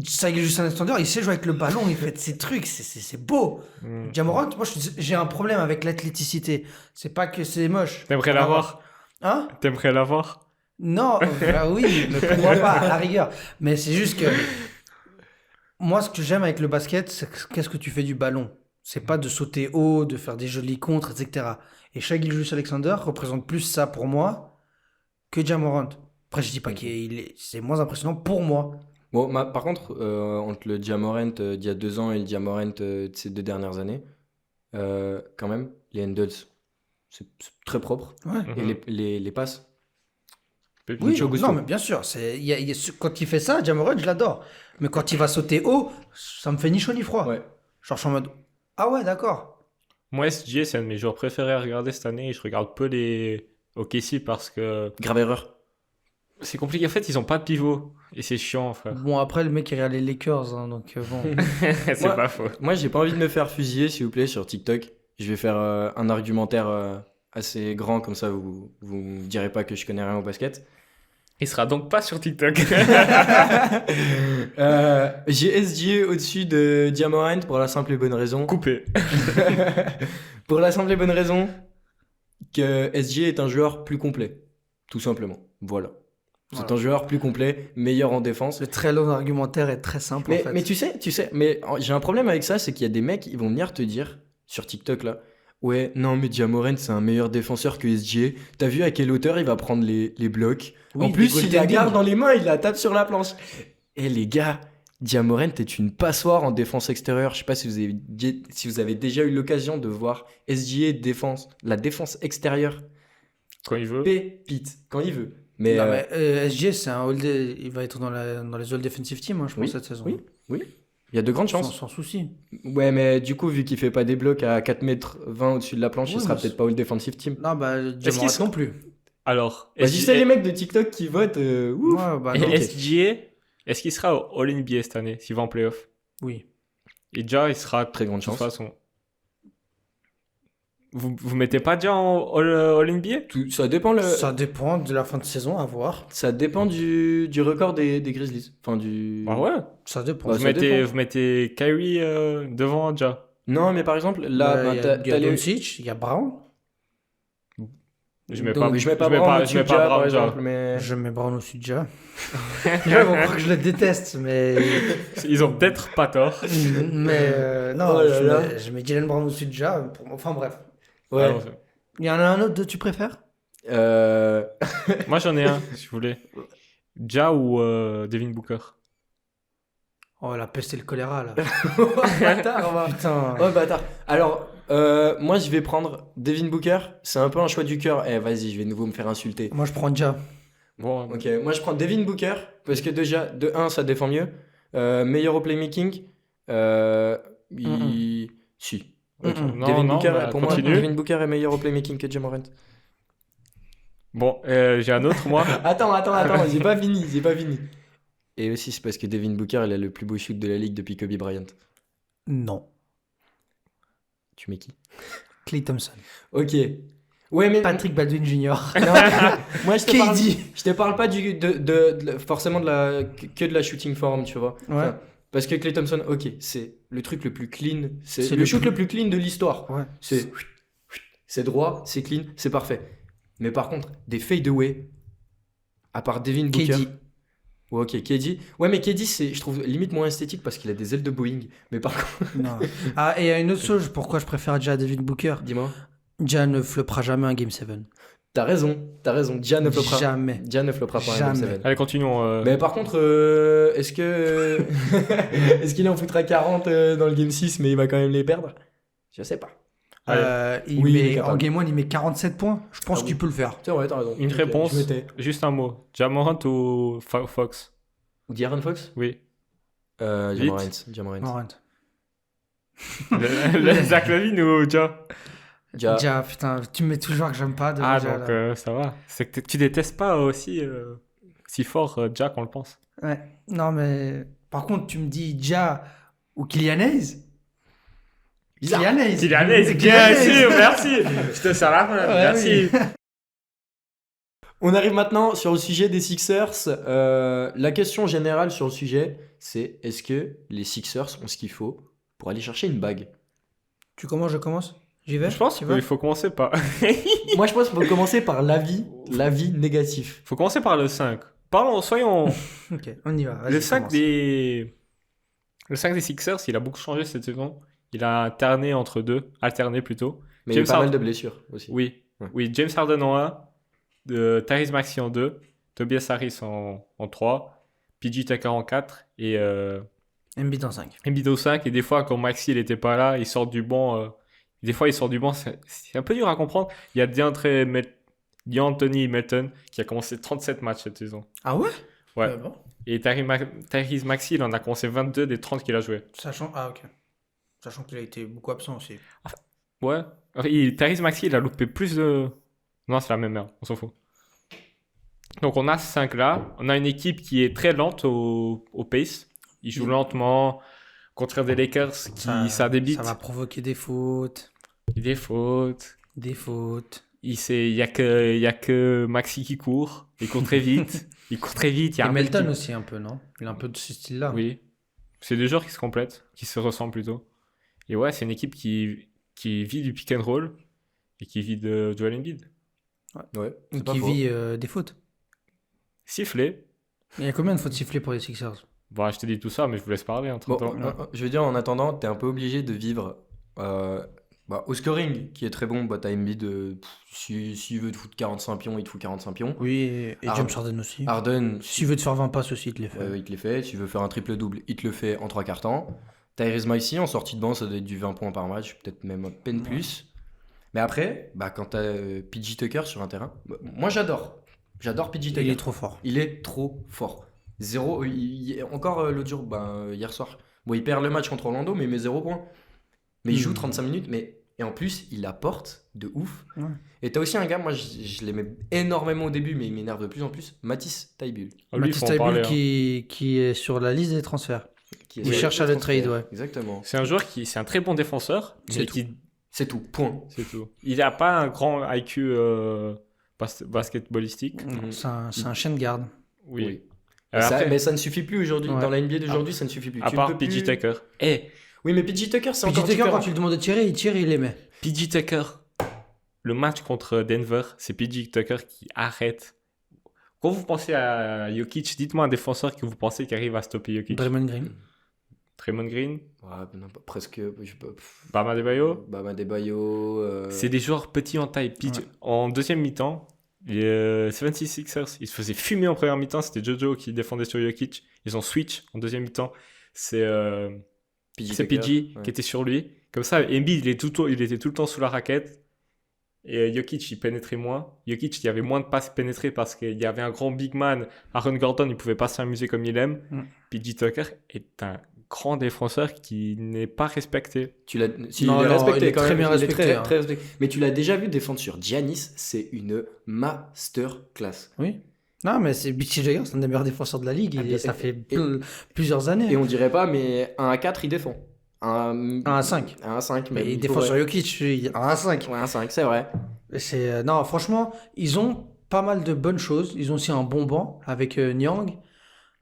D: Shai Gilgeous Alexander, il sait jouer avec le ballon, il fait ses trucs, c'est beau.
C: Hmm.
D: Jamorant, moi j'ai un problème avec l'athléticité. C'est pas que c'est moche.
C: T'aimerais l'avoir
D: Hein?
C: T'aimerais l'avoir
D: Non, bah oui, mais pour moi pas, à la rigueur. Mais c'est juste que moi, ce que j'aime avec le basket, c'est qu'est-ce que tu fais du ballon. C'est pas de sauter haut, de faire des jolis contres, etc. Et Shai Gilgeous-Alexander représente plus ça pour moi que Jamorant. Après, je dis pas c'est moins impressionnant pour moi.
B: Bon, par contre, entre le Jamorant d'il y a 2 ans et le Jamorant de ces 2 dernières années, quand même, les handles, c'est très propre.
D: Ouais.
B: Et les passes.
D: Oui,
B: Mucho gusto.
D: non, mais bien sûr. Quand il fait ça, Jamorant, je l'adore. Mais quand il va sauter haut, ça me fait ni chaud ni froid.
B: Ouais.
D: Genre, je suis en mode, ah ouais, d'accord.
C: Moi, SGA, c'est un de mes joueurs préférés à regarder cette année. Et je regarde peu les OKC parce que
B: Grave erreur.
C: c'est compliqué. En fait, ils ont pas de pivot. Et c'est chiant, frère.
D: Bon, après, le mec, il regarde les Lakers, hein, donc bon.
C: C'est
B: Ouais.
C: pas faux.
B: Moi, j'ai pas envie de me faire fusiller, s'il vous plaît, sur TikTok. Je vais faire un argumentaire assez grand, comme ça, vous me direz pas que je connais rien au basket.
C: Il sera donc pas sur TikTok.
B: J'ai SGA au-dessus de Diamorant pour la simple et bonne raison.
C: Coupé.
B: Pour la simple et bonne raison que SGA est un joueur plus complet. Tout simplement. Voilà. C'est
D: Voilà.
B: un joueur plus complet, meilleur en défense.
D: Le très long argumentaire est très simple en fait.
B: Mais tu sais, mais j'ai un problème avec ça, c'est qu'il y a des mecs, ils vont venir te dire, sur TikTok là, ouais, non mais Diamorant c'est un meilleur défenseur que SGA. T'as vu à quelle hauteur il va prendre les blocs.
D: Oui,
B: En plus,
D: des
B: il la
D: Golden
B: garde
D: Ring.
B: dans les mains, il la tape sur la planche. Et les gars, Diamorant est une passoire en défense extérieure. Je sais pas si vous avez déjà eu l'occasion de voir SGA la défense extérieure.
C: Quand il veut.
B: Pépite, quand il veut. Mais,
D: Non, mais SGA, c'est un il va être dans les All Defensive Team, hein, je pense,
B: Oui,
D: cette saison.
B: oui. il y a de grandes
D: Sans,
B: chances.
D: sans souci.
B: Ouais, mais du coup, vu qu'il fait pas des blocs à 4,20 m au-dessus de la planche, il
D: Oui,
B: sera
D: mais
B: peut-être pas All Defensive Team.
D: Non, bah,
C: qu'il
D: Diamorant
C: sera-
D: non plus.
C: Alors,
B: Bah, je sais les mecs de TikTok qui votent. Ouf.
D: Ouais, bah,
C: et
D: non.
C: SGA, est-ce qu'il sera au All NBA cette année, s'il va en playoff?
D: Oui.
C: Et déjà, il sera
B: Très grande
C: de toute
B: chance.
C: façon. Vous mettez pas déjà en All NBA?
B: Ça dépend
D: Ça dépend de la fin de saison, à voir.
B: ça dépend du record des Grizzlies. Enfin, du.
C: Ah ouais.
D: Ça dépend.
B: Bah,
C: Vous
B: ça dépend.
C: mettez Kyrie devant déjà.
B: Non, mais par exemple, là,
D: Bah,
B: ben,
D: il y a,
B: t'as
D: il y a
B: les-
D: Doncic, il y a Brown.
C: Je mets
B: Donc,
C: pas.
B: je mets pas
C: je mets
B: Brown
C: pas-
B: au-dessus
C: je mets
B: de
C: pas
B: Ja,
C: Brown
B: par
C: déjà.
B: exemple, mais.
D: Je mets Brown au-dessus de Ja. Déjà, ils vont croire que je le déteste, mais.
C: Ils ont peut-être pas tort.
D: Non,
B: Oh là là.
D: je mets Jalen Brown au-dessus de Ja. Enfin bref.
B: Ouais.
C: Alors,
D: Il y en a un autre que tu préfères?
C: moi j'en ai un, si vous voulez. Ja ou Devin Booker.
D: Oh, la peste et le choléra, là.
B: Bâtard, va.
D: Putain.
B: Oh, bâtard. Alors, moi, je vais prendre Devin Booker. C'est un peu un choix du cœur. Eh, vas-y, je vais de nouveau me faire insulter.
D: Moi, je prends Ja.
C: Bon,
B: Ok, moi, je prends Devin Booker parce que déjà, de 1, ça défend mieux. Meilleur au playmaking. Si. Ok.
C: Non,
B: Devin
C: non,
B: Booker,
C: bah,
B: pour moi,
C: continue.
B: Devin Booker est meilleur au playmaking que Ja Morant.
C: Bon, j'ai un autre moi.
B: Attends, j'ai pas fini. Et aussi, c'est parce que Devin Booker, il a le plus beau shoot de la ligue depuis Kobe Bryant.
D: Non.
B: Tu mets qui?
D: Klay Thompson.
B: Ok. Ouais, mais
D: Patrick Baldwin Jr.
B: non, moi, je te
D: KD.
B: parle pas forcément que de la shooting form, tu vois.
D: Ouais.
B: Parce que Klay Thompson, ok, c'est le truc le plus clean, c'est
D: C'est
B: le
D: le
B: shoot
D: plus-
B: le plus clean de l'histoire.
D: Ouais.
B: C'est droit, c'est clean, c'est parfait. Mais par contre, des fadeaway, à part Devin Booker.
D: KD.
B: Ouais, ok, KD. Ouais, mais KD, je trouve limite moins esthétique parce qu'il a des ailes de Boeing. Mais par contre,
D: Non. Ah, et il y a une autre chose, pourquoi je préfère Ja à Devin Booker.
B: dis-moi.
D: Ja ne floppera jamais un Game 7.
B: T'as raison. Ja ne floppera.
D: Jamais.
B: Ja ne floppera pas un
D: Jamais.
B: Game 7.
C: Allez, continuons.
B: Mais par contre, est-ce que est-ce qu'il en foutra 40 dans le Game 6, mais il va quand même les perdre? Je sais pas.
D: Il
B: Oui, il est
D: met,
B: capable.
D: en Game 1, il met 47 points. Je pense
B: Ah oui.
D: qu'il peut le faire.
B: C'est vrai, t'as raison.
C: Une
B: Ok,
C: réponse.
B: Je m'étais.
C: Juste un mot. Ja Morant ou Fox?
B: Ou De'Aaron Fox?
C: Oui.
B: Jamorant.
D: Morant.
C: Le Zach Lavine ou Ja?
B: Ja.
D: Ja, putain, tu me mets toujours que j'aime pas de
C: Ah,
D: Ja,
C: donc
D: là.
C: ça va. C'est que tu détestes pas aussi si fort Ja qu'on le pense.
D: Ouais. Non, mais par contre, tu me dis Ja ou Kylian Hayes.
B: Bizarre.
D: Kylian Hayes.
C: Kylian Hayes, bien sûr, merci. Je te sers la main,
D: Ouais,
C: merci.
B: On arrive maintenant sur le sujet des Sixers. La question générale sur le sujet, c'est est-ce que les Sixers ont ce qu'il faut pour aller chercher une bague?
D: Tu commences, je commence? J'y vais?
C: Je pense
D: Tu vas
C: qu'il faut commencer par...
B: Moi, je pense qu'il faut commencer par l'avis négatif.
C: faut commencer par le 5. Soyons...
D: Ok, on y va. Vas-y,
C: Le 5
D: commence.
C: Le 5 des Sixers, il a beaucoup changé cette saison. Il a alterné plutôt.
B: Mais il y a eu
C: James
B: pas mal
C: Harden-
B: de blessures aussi.
C: Oui.
B: Ouais.
C: Oui, James Harden en 1, Tyrese Maxey en 2, Tobias Harris en 3, PJ Tucker en 4 et
D: Embiid en 5.
C: Embiid au 5. Et des fois, quand Maxey il était pas là, il sort du banc. Des fois, il sort du banc. C'est un peu dur à comprendre. Il y a DeAnthony Melton qui a commencé 37 matchs cette saison.
D: Ah ouais?
C: Ouais.
D: Bon.
C: Et Tyrese Maxey, il en a commencé 22 des 30 qu'il a joué.
D: Ah, ok. Sachant qu'il a été beaucoup absent aussi.
C: Ouais. Tyrese Maxey, il a loupé plus de... Non, c'est la même merde. On s'en fout. Donc, on a 5 là. On a une équipe qui est très lente au pace. Ils jouent lentement. Contraire des Lakers, ça débite.
D: Ça va provoquer des fautes.
C: Des fautes.
D: Des fautes.
C: Il y a que Maxi qui court. Il court très vite. Il court très vite. Il y a
D: Et
C: un mec
D: Melton
C: qui-
D: aussi un peu, non? Il a un peu de ce style-là.
C: Oui. C'est deux joueurs qui se complètent, qui se ressemblent plutôt. Et ouais, c'est une équipe qui vit du pick and roll et qui vit de Joel Embiid.
B: Ouais,
D: Ou
B: c'est pas
D: qui
B: faux.
D: vit des fautes.
C: Sifflé.
D: Il y a combien de fautes sifflées pour les Sixers?
C: Bon, je te dis tout ça, mais je vous laisse parler entre
B: Bon,
C: temps.
B: je veux dire, en attendant, t'es un peu obligé de vivre au scoring, qui est très bon. Bah, t'as Embiid, s'il veut te foutre 45 pions, il te fout 45 pions.
D: Oui, et James Harden aussi.
B: Harden,
D: S'il veut te faire 20 passes aussi, il te les fait.
B: il te les fait. S'il veut faire un triple-double, il te le fait en 3 quarts temps. Tyrese Maxey, en sortie de banc, ça doit être du 20 points par match, peut-être même à peine plus. Mais après, bah, quand t'as PJ Tucker sur un terrain, moi j'adore. J'adore PJ Tucker.
D: Il est trop fort.
B: Il est trop fort. Zéro, encore l'autre jour, hier soir. Bon, il perd le match contre Orlando, mais il met 0 points. Mais il joue 35 minutes, et en plus, il apporte de ouf.
D: Ouais.
B: Et t'as aussi un gars, moi je l'aimais énormément au début, mais il m'énerve de plus en plus, Matisse Thybulle.
C: Ah, lui, il
D: Matisse
C: faut en parler,
D: Thybulle
C: hein.
D: qui est sur la liste des transferts.
B: Qui
D: Il cherche à le trade, ouais.
B: Exactement.
C: C'est un joueur c'est un très bon défenseur,
B: C'est
C: mais
B: tout.
C: qui,
B: C'est tout, point.
C: c'est tout. Il n'a pas un grand IQ basketballistique.
B: Mhm.
D: C'est un chien de garde.
C: Oui.
B: Oui.
C: Après,
B: Mais ça ne suffit plus aujourd'hui.
D: Ouais.
B: Dans la NBA d'aujourd'hui, ça ne suffit plus.
C: à
B: Tu
C: part
B: ne peux
C: PJ
B: plus-
C: Tucker. Eh,
B: Oui, mais PJ Tucker, c'est
D: PJ
B: encore
D: Tucker,
B: différent.
D: quand tu lui demandes de tirer, il tire et il les met.
C: PJ Tucker. Le match contre Denver, c'est PJ Tucker qui arrête. Quand vous pensez à Jokic, dites-moi un défenseur que vous pensez qui arrive à stopper Jokic.
D: Draymond Green.
C: Draymond Green,
B: Ouais, non, presque. Je sais pas,
C: Bam Adebayo.
B: Bam Adebayo.
C: C'est des joueurs petits en taille.
D: Ouais.
C: En deuxième mi-temps, les 76ers, ils se faisaient fumer en première mi-temps. C'était Jojo qui défendait sur Jokic. Ils ont switch en deuxième mi-temps. C'est
B: PJ
C: PG
B: Tucker, ouais.
C: qui était sur lui. Comme ça, Embiid, il était tout le temps sous la raquette. Et Jokic, il pénétrait moins. Jokic, il y avait moins de passes pénétrées parce qu'il y avait un grand big man. Aaron Gordon, il pouvait pas s'amuser comme il aime.
D: Mm.
C: PJ Tucker est un grand défenseur qui n'est pas respecté.
B: Tu l'as, si,
D: Non,
B: il est
D: non,
B: respecté
D: il est
B: quand
D: très
B: même,
D: bien
B: il est
D: respecté,
B: très,
D: hein.
B: très respecté. Mais tu l'as déjà vu défendre sur Giannis, c'est une masterclass.
D: Oui. Non, mais c'est PJ Tucker, c'est un des meilleurs défenseurs de la ligue. Ça fait plusieurs années.
B: Et on dirait pas, mais 1 à 4, il défend. 1
D: 1 à 5.
B: 1 à 5,
D: Mais
B: mais
D: il défend sur Jokic, 1 à 5.
B: Ouais, 1 à 5, c'est vrai.
D: Non, franchement, ils ont pas mal de bonnes choses. Ils ont aussi un bon banc avec Niang,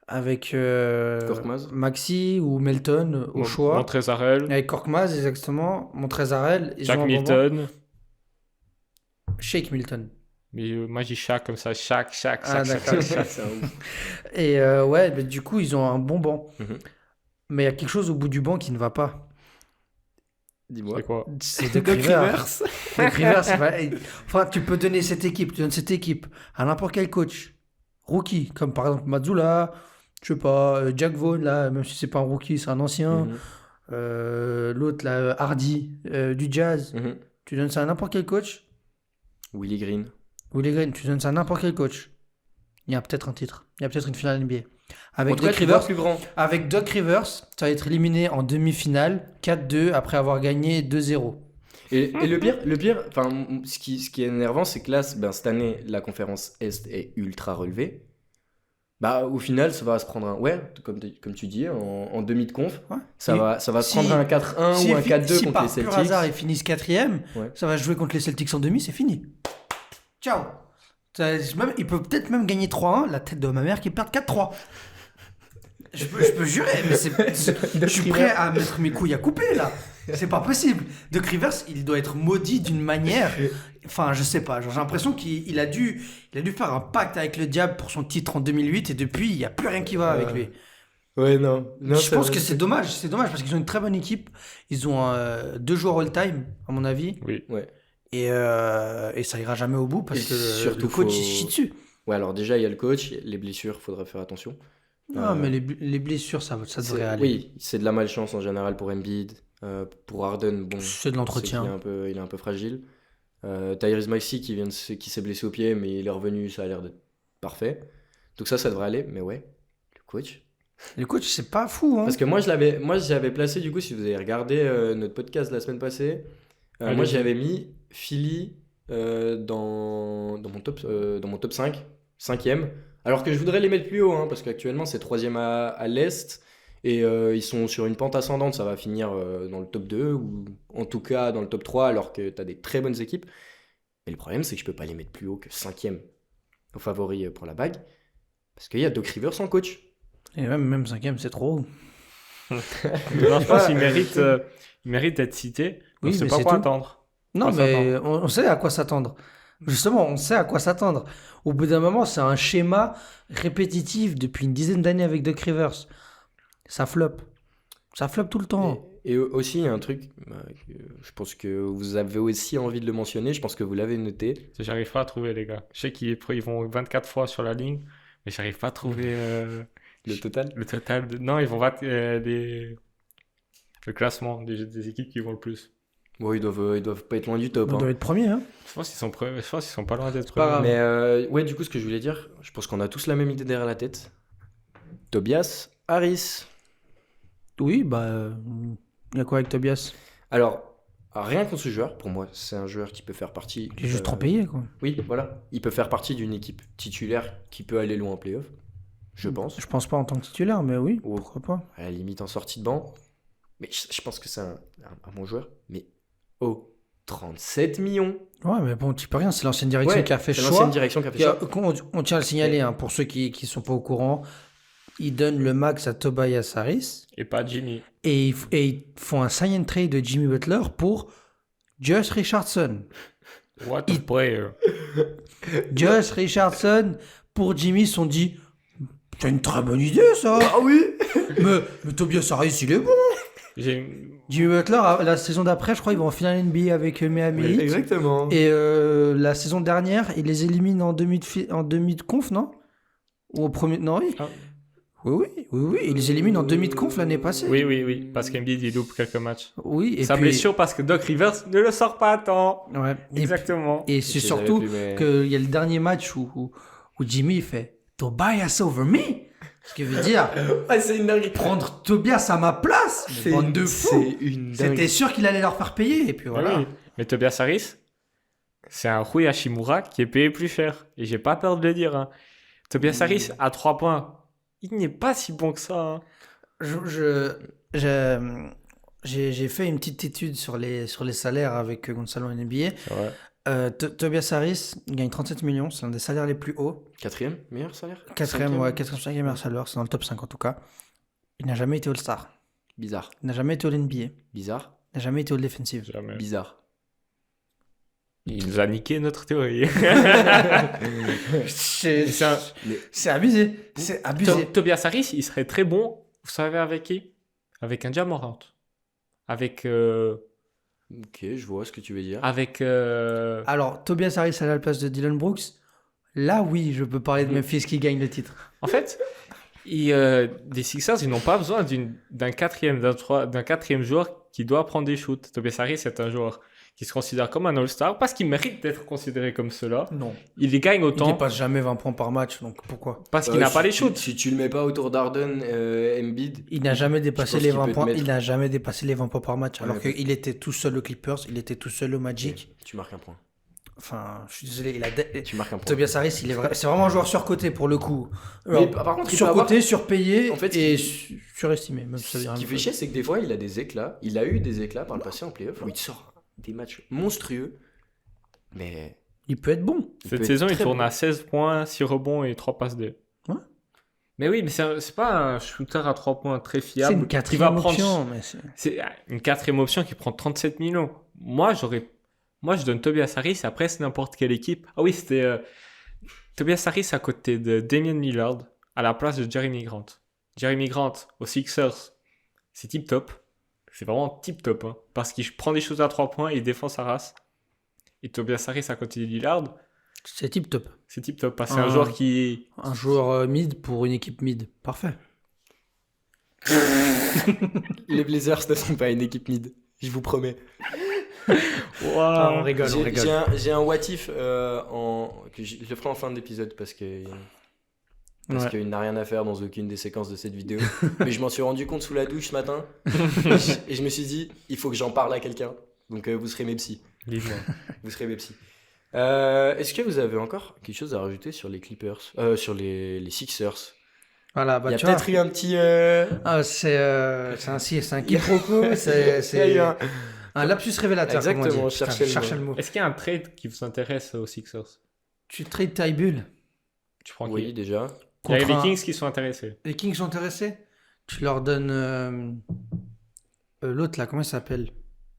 D: avec
B: Korkmaz.
D: Maxi ou Melton au choix.
C: Montrezl,
D: Avec Korkmaz, exactement. Montrezl. Ils
C: Jack
D: ont un bon banc.
C: Milton.
D: Shake Milton.
C: Mais moi, j'ai Shaq comme ça. Shaq.
D: Ah, d'accord.
B: C'est un ouf.
D: Et ouais, mais du coup, ils ont un bon banc.
B: Mhm.
D: Mais il y a quelque chose au bout du banc qui ne va pas.
B: Dis-moi.
C: C'est quoi?
D: C'est Doc Rivers. Doc Rivers, c'est pas- enfin, tu peux donner cette équipe, tu donnes cette équipe à n'importe quel coach, rookie, comme par exemple Mazzulla, je sais pas, Jack Vaughn, là, même si c'est pas un rookie, c'est un ancien.
B: Mhm.
D: L'autre, là, Hardy, du Jazz.
B: Mhm.
D: Tu donnes ça à n'importe quel coach.
B: Willie Green.
D: Willie Green, tu donnes ça à n'importe quel coach. Il y a peut-être un titre. Il y a peut-être une finale NBA.
B: En
D: Avec
B: tout cas,
D: Doc
B: tu vois
D: Rivers,
B: plus grand.
D: avec Doc Rivers, ça va être éliminé en demi-finale, 4-2, après avoir gagné 2-0.
B: Et le pire, enfin, ce qui est énervant, c'est que là, cette année, la conférence Est est ultra relevée. Bah, au final, ça va se prendre un. Ouais, comme tu dis, en demi de conf,
D: Ouais.
B: ça
D: Et
B: va se
D: si-
B: prendre un 4-1 ou un 4-2
D: si
B: contre
D: par
B: les
D: pur
B: Celtics.
D: hasard ils finissent quatrième,
B: Ouais.
D: ça va jouer contre les Celtics en demi, c'est fini. Ciao. Il peut peut-être même gagner 3-1, la tête de ma mère qui perd 4-3. Je peux jurer, mais je suis prêt à mettre mes couilles à couper là. C'est pas possible. Doc Rivers, il doit être maudit d'une manière. Enfin, je sais pas. Genre, j'ai l'impression qu'il a dû faire un pacte avec le diable pour son titre en 2008 et depuis, il n'y a plus rien qui va avec lui.
B: Ouais, non.
D: Je pense que c'est dommage. C'est dommage parce qu'ils ont une très bonne équipe. Ils ont 2 joueurs all-time, à mon avis.
C: Oui.
B: Ouais.
D: Et ça ira jamais au bout parce
B: Et
D: que
B: surtout,
D: le coach
B: faut-
D: il se chie dessus.
B: Ouais, alors déjà, il y a le coach, les blessures, faudra faire attention.
D: Non, mais les blessures, ça devrait aller.
B: Oui, c'est de la malchance en général pour Embiid. Pour Harden, bon,
D: C'est de l'entretien.
B: il est un peu fragile. Tyrese Maxey qui s'est blessé au pied, mais il est revenu, ça a l'air d'être parfait. Donc ça devrait aller. Mais ouais, le coach.
D: Le coach, c'est pas fou. Hein.
B: Parce que moi, j'avais placé, du coup, si vous avez regardé notre podcast la semaine passée,
C: Allez-y.
B: moi, j'avais mis Philly dans mon top 5, 5e. Alors que je voudrais les mettre plus haut, hein, parce qu'actuellement, c'est 3e à l'Est. Et ils sont sur une pente ascendante, ça va finir dans le top 2, ou en tout cas dans le top 3, alors que tu as des très bonnes équipes. Mais le problème, c'est que je peux pas les mettre plus haut que 5e au favori pour la bague. Parce qu'il y a Doc Rivers en coach.
D: Et même 5e, c'est trop.
C: Non, je pense qu'il mérite d'être cité. On
D: Oui,
C: sait
D: mais
C: pas
D: c'est
C: quoi
D: tout.
C: attendre.
D: Non,
C: Quoi
D: mais on sait à quoi s'attendre. Justement, on sait à quoi s'attendre. Au bout d'un moment, c'est un schéma répétitif depuis une dizaine d'années avec Doc Rivers. Ça flop. Ça flop tout le temps.
B: Et aussi, il y a un truc, que je pense que vous avez aussi envie de le mentionner, je pense que vous l'avez noté.
C: J'arrive pas à trouver, les gars. Je sais qu'ils vont 24 fois sur la ligne, mais j'arrive pas à trouver
B: Le total.
C: le total. Non, ils vont battre le classement des équipes qui vont le plus.
B: Bon, ils doivent pas être loin du top.
D: On
B: Hein.
D: doit être premier, hein.
C: Je pense qu'ils sont pas loin d'être
D: pas
C: premiers.
D: grave.
B: Mais ouais, du coup, ce que je voulais dire, je pense qu'on a tous la même idée derrière la tête. Tobias Harris.
D: Oui, il y a quoi avec Tobias?
B: Alors, rien contre ce joueur, pour moi, c'est un joueur qui peut faire partie.
D: Il est juste trop payé, quoi.
B: Oui, voilà. Il peut faire partie d'une équipe titulaire qui peut aller loin en playoff, je pense.
D: Je pense pas en tant que titulaire, mais oui,
B: Oh.
D: pourquoi pas.
B: À la limite en sortie de banc. Mais je pense que c'est un bon joueur. Mais 37 millions.
D: Ouais, mais bon, tu peux rien, c'est l'ancienne direction
B: Ouais,
D: qui a fait
B: c'est
D: choix.
B: l'ancienne direction qui a fait ça.
D: On tient à le signaler, hein, pour ceux qui sont pas au courant, ils donnent le max à Tobias Harris
C: Et pas Jimmy.
D: et ils font un sign and trade de Jimmy Butler pour Josh Richardson.
C: What a player.
D: Josh Richardson pour Jimmy, ils se sont dit, c'est une très bonne idée ça.
B: Ah oui.
D: mais Tobias Harris, il est bon. Jimmy Butler, la saison d'après, je crois, ils vont en finale NBA avec Miami Heat.
B: Exactement.
D: Et la saison dernière, ils les éliminent en demi de conf, non? Ou au premier. Non, oui.
C: Ah.
D: Oui. Ils les éliminent en demi de conf l'année passée.
C: Oui. Parce qu'Embiid, il loupe quelques matchs.
D: Oui, et
C: Sa
D: puis.
C: blessure parce que Doc Rivers ne le sort pas à temps.
D: Ouais.
C: Exactement.
D: Et c'est surtout qu'il y a le dernier match où Jimmy il fait Tobias over me. Ce qui veut dire
B: c'est une dinguerie.
D: prendre Tobias à ma place. Mais bande de fous.
B: C'est une
D: C'était
B: dinguerie.
D: sûr qu'il allait leur faire payer. Et puis voilà.
C: Oui. Mais Tobias Harris, c'est un Rui Hashimura qui est payé plus cher. Et j'ai pas peur de le dire. Hein. Tobias Harris, à 3 points, il n'est pas si bon que ça. Hein.
D: J'ai fait une petite étude sur les salaires avec Gonzalo en NBA.
C: C'est vrai.
D: Tobias Harris gagne 37 millions, c'est un des salaires les plus hauts.
B: 4e meilleur salaire.
D: 4e, 5e meilleur salaire, c'est dans le top 5 en tout cas. Il n'a jamais été All-Star.
B: Bizarre.
D: Il n'a jamais été All-NBA.
B: Bizarre.
D: Il n'a jamais été All-Defensive.
C: Jamais.
B: Bizarre.
C: Il nous a niqué notre théorie.
D: C'est abusé. C'est abusé.
C: Tobias Harris, il serait très bon, vous savez avec qui? Avec un Ja Morant. Avec...
B: Ok, je vois ce que tu veux dire.
D: Alors, Tobias Harris à la place de Dylan Brooks, là oui, je peux parler de Memphis qui gagne le titre.
C: En fait, des Sixers, ils n'ont pas besoin d'un quatrième joueur qui doit prendre des shoots. Tobias Harris est un joueur qui se considère comme un All-Star parce qu'il mérite d'être considéré comme cela.
D: Non.
C: Il les gagne
D: Il
C: autant
D: dépasse jamais 20 points par match, donc pourquoi?
C: parce qu'il n'a pas les
B: Si
C: shoots.
B: tu le mets pas autour d'Arden, Embiid.
D: Il n'a jamais dépassé
B: pense
D: les
B: qu'il
D: 20
B: peut te
D: points.
B: mettre.
D: Il n'a jamais dépassé les 20 points par match. Alors
B: Ouais,
D: qu'il était tout seul aux Clippers, il était tout seul au Magic.
B: Tu marques un point.
D: Enfin, je suis désolé,
B: Tu marques un point.
D: Tobias Harris, c'est vraiment un joueur surcoté pour le coup.
B: Mais
D: Alors,
B: par contre, il peut
D: surcoté, surpayé
B: En fait,
D: et
B: ce
D: surestimé. Même si ça veut
B: Ce
D: dire
B: qui
D: rien
B: fait
D: de
B: chier, c'est que des fois, il a des éclats. Il a eu des éclats par le passé en playoff où il sort des matchs monstrueux. Mais
D: Il peut être bon.
B: il peut
C: Cette
B: être
C: saison, il
B: très
C: tourne
B: bon.
C: à 16 points, 6 rebonds et 3 passes D.
D: Ouais.
C: Mais oui, mais c'est pas un shooter à 3 points très
D: C'est
C: fiable.
D: une
C: qui va
D: quatrième
C: prendre-
D: option. Mais
C: C'est une quatrième option qui prend 37 millions. Moi, je donne Tobias Harris à presque n'importe quelle équipe. Ah oui, c'était Tobias Harris à côté de Damian Lillard à la place de Jeremy Grant. Jeremy Grant aux Sixers, c'est tip top. C'est vraiment tip top. Hein, parce qu'il prend des choses à 3 points et il défend sa race. Et Tobias Harris à côté de Lillard,
D: c'est tip top.
C: c'est tip top. Parce que c'est un joueur qui.
D: Un joueur mid pour une équipe mid. Parfait.
B: Les Blazers ne sont pas une équipe mid. Je vous promets.
C: Waouh.
D: rigole,
B: J'ai un what if que je le ferai en fin d'épisode parce qu'il n'a rien à faire dans aucune des séquences de cette vidéo. Mais je m'en suis rendu compte sous la douche ce matin et je me suis dit il faut que j'en parle à quelqu'un. Donc vous serez mes psys.
C: Dis-moi.
B: Vous serez mes psys. Est-ce que vous avez encore quelque chose à rajouter sur les Clippers, sur les Sixers?
D: Voilà,
B: Il y a
D: tu vois.
B: peut-être eu un petit.
D: C'est un quiproquo.
B: Il y a eu un-
D: Un lapsus révélateur,
B: Exactement,
D: comme on dit.
B: je cherchais
D: Putain,
B: le mot.
C: Est-ce qu'il y a un trade qui vous intéresse aux Sixers?
D: Tu trades Ty Bull
C: Tu prends
B: Oui,
C: qui?
B: déjà.
C: Il y a
D: contre
C: les
D: un-
C: Kings qui sont intéressés.
D: Les Kings sont intéressés. Tu leur donnes l'autre là, comment il s'appelle?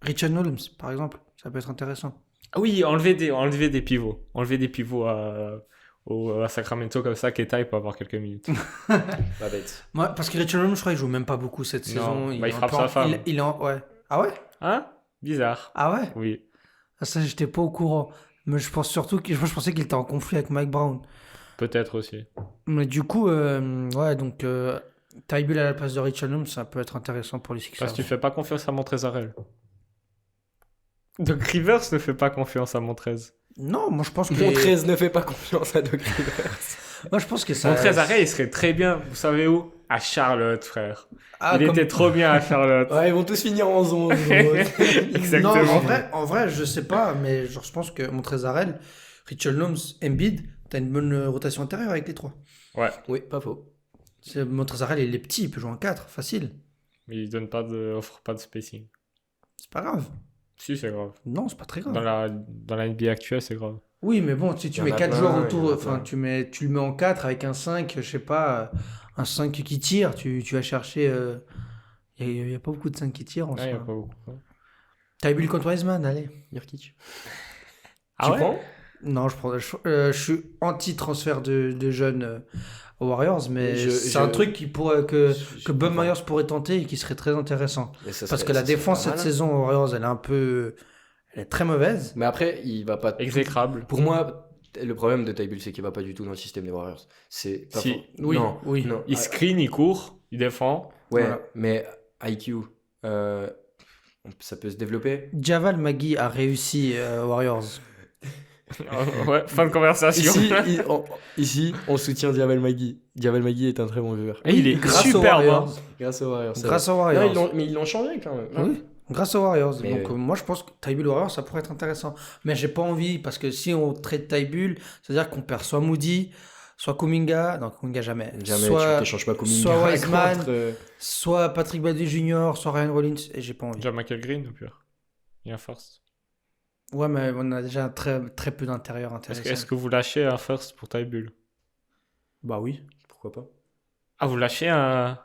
D: Richard Holmes, par exemple. Ça peut être intéressant.
C: Ah oui, enlever des pivots. Enlever des pivots à Sacramento comme ça, Keita peut avoir quelques minutes.
B: Pas bête.
D: Moi, parce que Richard Holmes, je crois qu'il joue même pas beaucoup cette saison.
C: bah, il
D: est
C: frappe
D: un peu
C: sa femme.
D: Il est ouais. Ah ouais?
C: Hein? Bizarre.
D: Ah ouais?
C: Oui.
D: Ah, ça, j'étais pas au courant. Mais je pense surtout que je pensais qu'il était en conflit avec Mike Brown.
C: Peut-être aussi.
D: Mais du coup, ouais, donc Ty Bull à la place de Richard Holmes, ça peut être intéressant pour les Sixers.
C: Parce que tu fais pas confiance à Montrezarel. Doc Rivers ne fait pas confiance à Montrez.
D: Non, moi je pense que.
B: Montrez ne fait pas confiance à Doc Rivers.
D: Moi je pense que ça.
C: Montrezarel, il serait très bien, vous savez où? À Charlotte, frère.
D: Ah,
C: Il
D: comme-
C: était trop bien à Charlotte.
B: Ouais, ils vont tous finir en zone.
C: Exactement.
D: Non, en vrai, je sais pas, mais genre, je pense que Montrezarel, Richard Holmes, Embiid, t'as une bonne rotation intérieure avec les trois.
C: Ouais,
B: Oui, pas faux.
D: Montrezarel, il est petit, il peut jouer en 4, facile.
C: mais il offre pas de spacing.
D: C'est pas grave.
C: Si, c'est grave.
D: Non, c'est pas très grave.
C: Dans la NBA actuelle, c'est grave.
D: Oui, mais bon, si tu
B: Il y en
D: mets
B: a
D: 4
B: plein,
D: joueurs
B: il y en
D: autour,
B: a
D: enfin,
B: plein.
D: tu le mets en 4 avec un 5, je sais pas, un 5 qui tire, tu vas chercher. Il y a pas beaucoup de 5 qui tirent en
C: Ah, il y a
D: soi.
C: pas beaucoup.
D: T'as vu le contre Wiseman, allez.
B: Nurkic.
C: Ah
B: Tu
C: ouais?
B: prends
D: Non, je suis anti-transfert de jeunes aux Warriors, mais c'est un truc que Bob Myers pourrait tenter et qui serait très intéressant. Parce que la défense cette saison aux Warriors, elle est très mauvaise.
B: Mais après, il va pas.
C: Exécrable.
B: Pour moi, le problème de Ty Bull, c'est qu'il va pas du tout dans le système des Warriors. C'est pas
C: Si.
B: faux.
D: Oui,
B: non,
D: oui.
B: non.
C: Il screen, il court, il défend.
B: Ouais,
D: Voilà.
B: mais IQ, ça peut se développer.
D: Javal Magui a réussi aux Warriors.
C: Ouais, fin de conversation.
B: Ici, on soutient Javel Magui. Javel Magui est un très bon joueur.
C: Et il est
D: Grâce aux
C: super
D: Warriors.
C: bon.
B: Grâce aux Warriors. c'est
D: Grâce
B: vrai.
D: aux Warriors.
B: Non, mais ils l'ont changé quand même.
D: Oui, grâce aux Warriors.
B: Mais
D: Donc moi je pense que Ty Bull Warriors ça pourrait être intéressant. Mais j'ai pas envie parce que si on traite Ty Bull, c'est-à-dire qu'on perd soit Moody, soit Kuminga. Non, Kuminga jamais.
B: Jamais,
D: soit,
B: tu t'échanges pas Kuminga
D: soit Wiseman,
B: contre,
D: soit Patrick Bailey Jr., soit Ryan Rollins. Et j'ai pas envie.
C: Déjà Michael Green, au pire. Il y a un first.
D: Ouais, mais on a déjà très, très peu d'intérieur intéressant.
C: Est-ce que vous lâchez un first pour Ty Bull?
D: Bah oui.
B: Pourquoi pas?
C: Ah, vous lâchez un...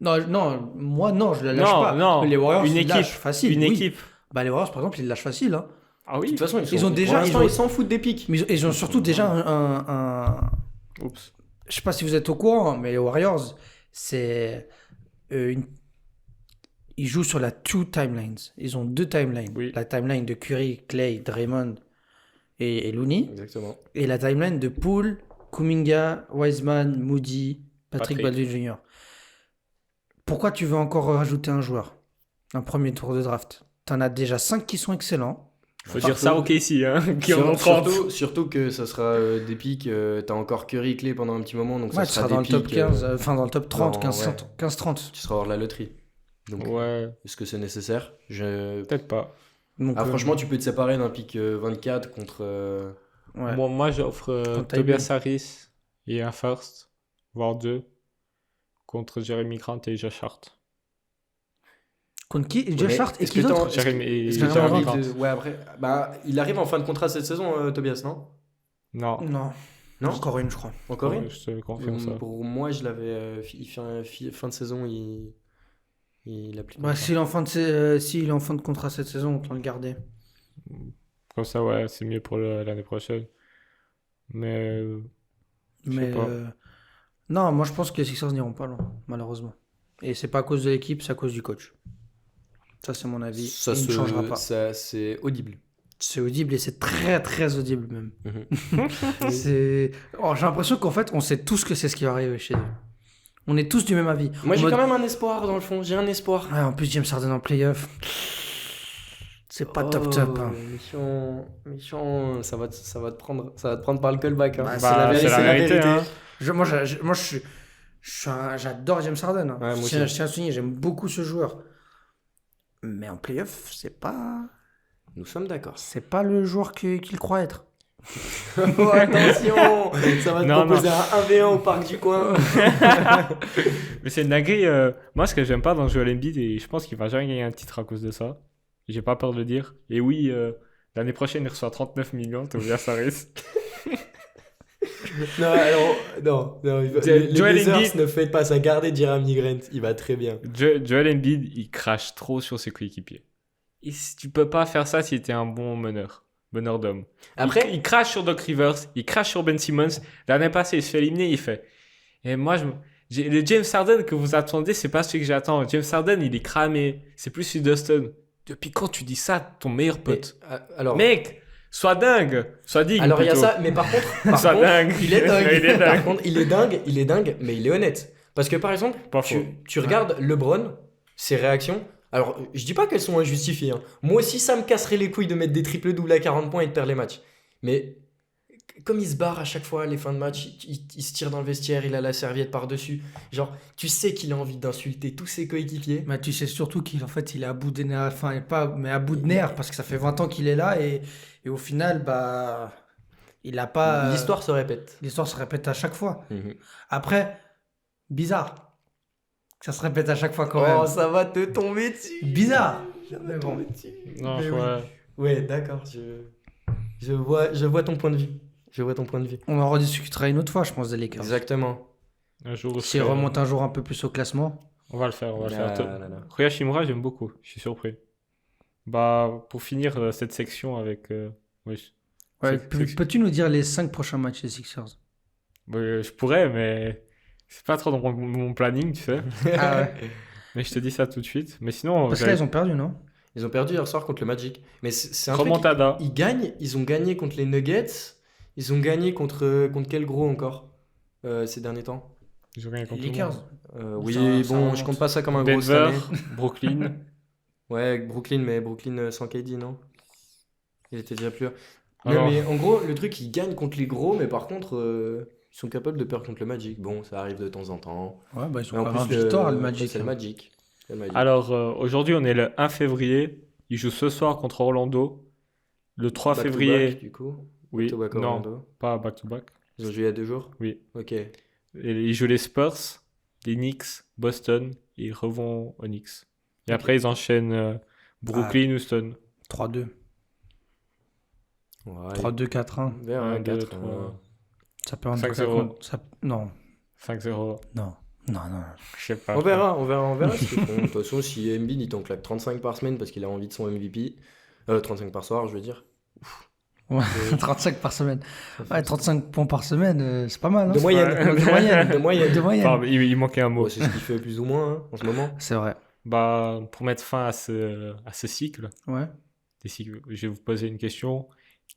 D: Non, non, moi non, je la lâche
C: Non,
D: pas.
C: non,
D: Mais les Warriors,
C: une
D: ils
C: équipe,
D: lâchent facile.
C: Une
D: oui.
C: équipe.
D: Bah les Warriors par exemple, ils le lâchent facile. Hein.
C: Ah
B: De
C: oui.
B: toute façon,
D: Ils ont déjà-
B: ils s'en foutent des pics.
D: Mais ils ont surtout déjà un...
C: Oups.
D: Je sais pas si vous êtes au courant, mais les Warriors, c'est ils jouent sur la two timelines. Ils ont deux timelines.
C: Oui.
D: La timeline de Curry, Clay, Draymond et Looney.
B: Exactement.
D: Et la timeline de Poole, Kuminga, Wiseman, Moody, Patrick
C: Patrick.
D: Baldwin Jr. Pourquoi tu veux encore rajouter un joueur? Un premier tour de draft. T'en as déjà 5 qui sont excellents.
C: Faut dire ça au KC, hein, qui en ont 30.
B: Surtout que ça sera des pics. T'as encore Curry clé pendant un petit moment. Donc
D: Ouais,
B: ça
D: tu
B: sera
D: seras dans
B: des
D: le top
B: pics,
D: 15, enfin dans le top 30,
B: non,
D: 15-30.
B: tu seras hors de la loterie. Donc,
C: Ouais,
B: est-ce que c'est nécessaire?
C: peut-être pas.
D: Donc,
B: Franchement, tu peux te séparer d'un pic 24 contre.
D: ouais.
C: Moi, j'offre
D: Contre Ty
C: Tobias Harris et un first, voire 2, contre Jeremy Grant et Josh Hart.
D: Contre qui? Josh Hart et
B: est-ce
D: qui
B: que
D: d'autre?
C: Jeremy et
D: est-ce que t'as
C: Jeremy
D: envie
C: Grant.
B: Ouais, après. Bah, il arrive en fin de contrat cette saison, Tobias, non?
C: Non.
D: Non.
B: Non?
D: Encore une, je crois.
B: Encore une?
C: Je te confirme ça.
B: Pour moi, je l'avais. Fin de saison, il applique.
D: Bah, s'il est en fin de contrat cette saison, autant le garder.
C: Comme ça, ouais, c'est mieux pour l'année prochaine. Mais Je sais
D: Mais
C: pas.
D: non, moi je pense que les Sixers n'iront pas loin, malheureusement. Et c'est pas à cause de l'équipe, c'est à cause du coach. Ça, c'est mon avis.
B: Ça
D: Il ne changera pas.
B: Ça, c'est audible.
D: C'est audible et c'est très très audible même.
B: Mhm.
D: J'ai l'impression qu'en fait, on sait tous que c'est ce qui va arriver chez eux. On est tous du même avis.
B: Moi,
D: En
B: j'ai
D: mode-
B: quand même un espoir dans le fond. J'ai un espoir.
D: Ouais, en plus, James Harden en playoff. C'est pas top top. Hein.
B: Mission, ça va te prendre par le callback. Hein.
D: Bah,
C: Bah, c'est la vérité, hein.
D: J'adore James Harden. Hein.
B: Ouais, moi
D: je
B: aussi.
D: tiens à souligner, j'aime beaucoup ce joueur. Mais en playoff, c'est pas
B: Nous sommes d'accord.
D: le joueur qu'il croit être.
B: Oh, attention, ça va te
C: Non,
B: proposer un 1v1 au parc du coin.
C: Mais c'est une dinguerie. Moi, ce que j'aime pas dans Joel Embiid, et je pense qu'il va jamais gagner un titre à cause de ça, J'ai pas peur de le dire. Et oui, l'année prochaine, il reçoit 39 millions, Tobias Harris.
B: Non, alors, non, les
C: Joel
B: Blazers
C: Embiid-
B: ne faitent pas ça. Gardez Jeremy Grant, il va très bien.
C: Joel Embiid, il crache trop sur ses coéquipiers. Et tu peux pas faire ça si t'es un bon meneur d'homme.
B: Après,
C: Il crache sur Doc Rivers, il crache sur Ben Simmons. L'année passée, il se fait éliminer, il fait. Et moi, le James Harden que vous attendez, c'est pas celui que j'attends. James Harden, il est cramé. C'est plus celui d'Houston. Depuis quand tu dis ça, ton meilleur pote?
B: alors,
C: Mec, sois dingue, sois digne.
B: alors il y a
C: plutôt.
B: ça, mais par contre,
C: Sois dingue.
B: il est dingue.
C: Il est
B: Par
C: dingue.
B: contre, il est dingue, mais il est honnête. Parce que par exemple,
C: Pas faux.
B: tu regardes LeBron, ses réactions. Alors, je dis pas qu'elles sont injustifiées, hein. Moi aussi, ça me casserait les couilles de mettre des triples doubles à 40 points et de perdre les matchs. Mais comme il se barre à chaque fois, les fins de match, il se tire dans le vestiaire, il a la serviette par-dessus. Genre, tu sais qu'il a envie d'insulter tous ses coéquipiers.
D: Mais tu sais surtout qu'il en fait, il est à bout de nerfs, enfin, pas, mais à bout de nerfs, parce que ça fait 20 ans qu'il est là, et au final, bah, il a pas.
B: L'histoire se répète.
D: L'histoire se répète à chaque fois.
B: Mhm.
D: Après, bizarre. Que ça se répète à chaque fois quand
B: Oh,
D: même.
B: ça va te tomber dessus.
D: Bizarre. Mais bon.
C: Non,
B: Mais
C: ouais.
B: Ouais, d'accord. Je vois ton point de vue. Je vois ton point de vue.
D: On en rediscutera une autre fois, je pense, des Lakers.
B: Exactement.
C: Un jour,
D: S'ils remontent un jour un peu plus au classement.
C: on va le faire, on va le
B: Là,
C: faire.
B: là, là.
C: Rui Hachimura, j'aime beaucoup. Je suis surpris. Bah, pour finir cette section avec. Oui.
D: Ouais,
C: C'est-
D: peux-tu nous dire les 5 prochains matchs des Sixers?
C: Je pourrais, mais c'est pas trop dans mon planning, tu sais.
D: Ah ouais.
C: Mais je te dis ça tout de suite. Mais sinon,
D: Parce que là, ils ont perdu, non?
B: Ils ont perdu hier soir contre le Magic. Mais c'est un truc.
C: remontada.
B: Ils gagnent. Ils ont gagné contre les Nuggets. Ils ont gagné contre quel gros encore ces derniers temps
C: Ils ont gagné
D: Les
C: contre tout le
D: Lakers.
C: monde.
B: Oui,
D: Ça
B: bon,
D: remonte.
B: je compte pas ça comme un gros cette
C: Denver,
B: année.
C: Brooklyn.
B: Ouais, Brooklyn, mais Brooklyn sans KD, non? Il était déjà plus là.
C: Alors-
B: Non, mais en gros, le truc, ils gagnent contre les gros, mais par contre, ils sont capables de perdre contre le Magic. Bon, ça arrive de temps en temps.
D: Ouais, bah ils
B: Mais
D: sont
B: en
D: pas
B: plus,
D: 20 victoires, le Magic.
B: c'est le Magic. C'est le Magic.
C: Alors, aujourd'hui, on est le 1 février. Ils jouent ce soir contre Orlando. Le 3
B: Back to
C: février.
B: back, du coup.
C: Oui,
B: Back-to-back
C: non,
B: Orlando.
C: pas back-to-back.
B: Ils ont joué il y a 2 jours.
C: Oui.
B: Ok.
C: Et ils jouent les Spurs, les Knicks, Boston, et ils revont aux Knicks. Et après, ils enchaînent Brooklyn, Houston.
D: 3-2.
B: Ouais.
D: 3-2, 4-1.
B: Vers
C: 1,
B: un
C: 2,
B: 4.
C: 3,
D: Ça peut en
C: 5-0.
D: Non,
C: 5-0.
D: non, non, non.
C: Je sais pas.
B: On verra ce qu'ils font. De toute façon, si Embiid il t'en claque 35 par semaine parce qu'il a envie de son MVP, 35 par soir, je veux dire.
D: Ouais, 35 par semaine. Ouais, 35 points par semaine, c'est pas mal. Hein.
B: De moyenne.
D: De moyenne.
B: De moyenne.
D: De moyenne.
C: Enfin, il manquait un mot.
B: Bon, c'est ce qu'il fait plus ou moins hein, en ce moment.
D: C'est vrai.
C: Bah, pour mettre fin à ce cycle,
D: Ouais.
C: je vais vous poser une question.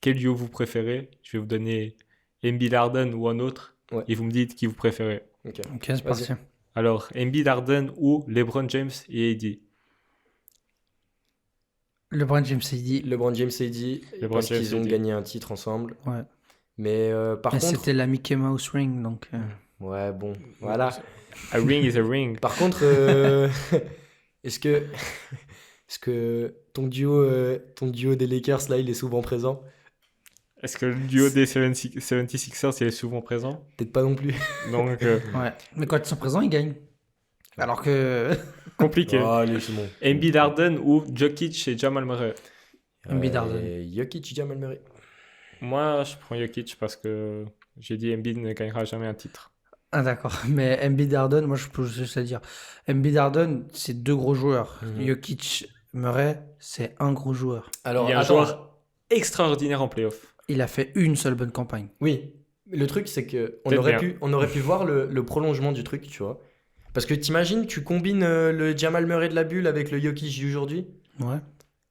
C: Quel duo vous préférez? Je vais vous donner Embiid Harden ou un autre.
B: Ouais.
C: Et vous me dites qui vous préférez.
B: Ok.
D: Ok, c'est parti.
C: Alors, Embiid Harden ou LeBron James et AD?
D: LeBron James a dit.
B: LeBron James a dit
C: LeBron
B: parce
C: James
B: qu'ils ont
C: AD.
B: gagné un titre ensemble.
D: Ouais.
B: Mais par
D: Mais
B: contre,
D: c'était la Mickey Mouse Ring, donc.
B: ouais bon, voilà.
C: A ring is a ring.
B: Par contre, est-ce que ton duo des Lakers là, il est souvent présent?
C: Est-ce que le duo des 76ers il est souvent présent?
B: Peut-être pas non plus.
C: Donc,
D: Ouais. Mais quand ils sont présents, ils gagnent. Alors que.
C: compliqué.
B: Oh, allez, c'est bon.
C: Embiid Harden ou Jokic et Jamal Murray?
D: Embiid Harden.
B: Jokic, Jamal Murray.
C: Moi, je prends Jokic parce que j'ai dit Embiid ne gagnera jamais un titre.
D: Ah, d'accord. Mais Embiid Harden, moi, je peux juste le dire. Embiid Harden, c'est 2 gros joueurs.
B: Mhm.
D: Jokic, Murray, c'est un gros joueur.
B: Alors,
C: Il y a un
B: attends.
C: joueur extraordinaire en playoff.
D: Il a fait une seule bonne campagne.
B: Oui, le truc c'est que on
C: Peut-être
B: aurait
C: bien.
B: on aurait pu voir le prolongement du truc, tu vois. Parce que t'imagines, tu combines le Jamal Murray de la bulle avec le Jokic d'aujourd'hui.
D: Ouais.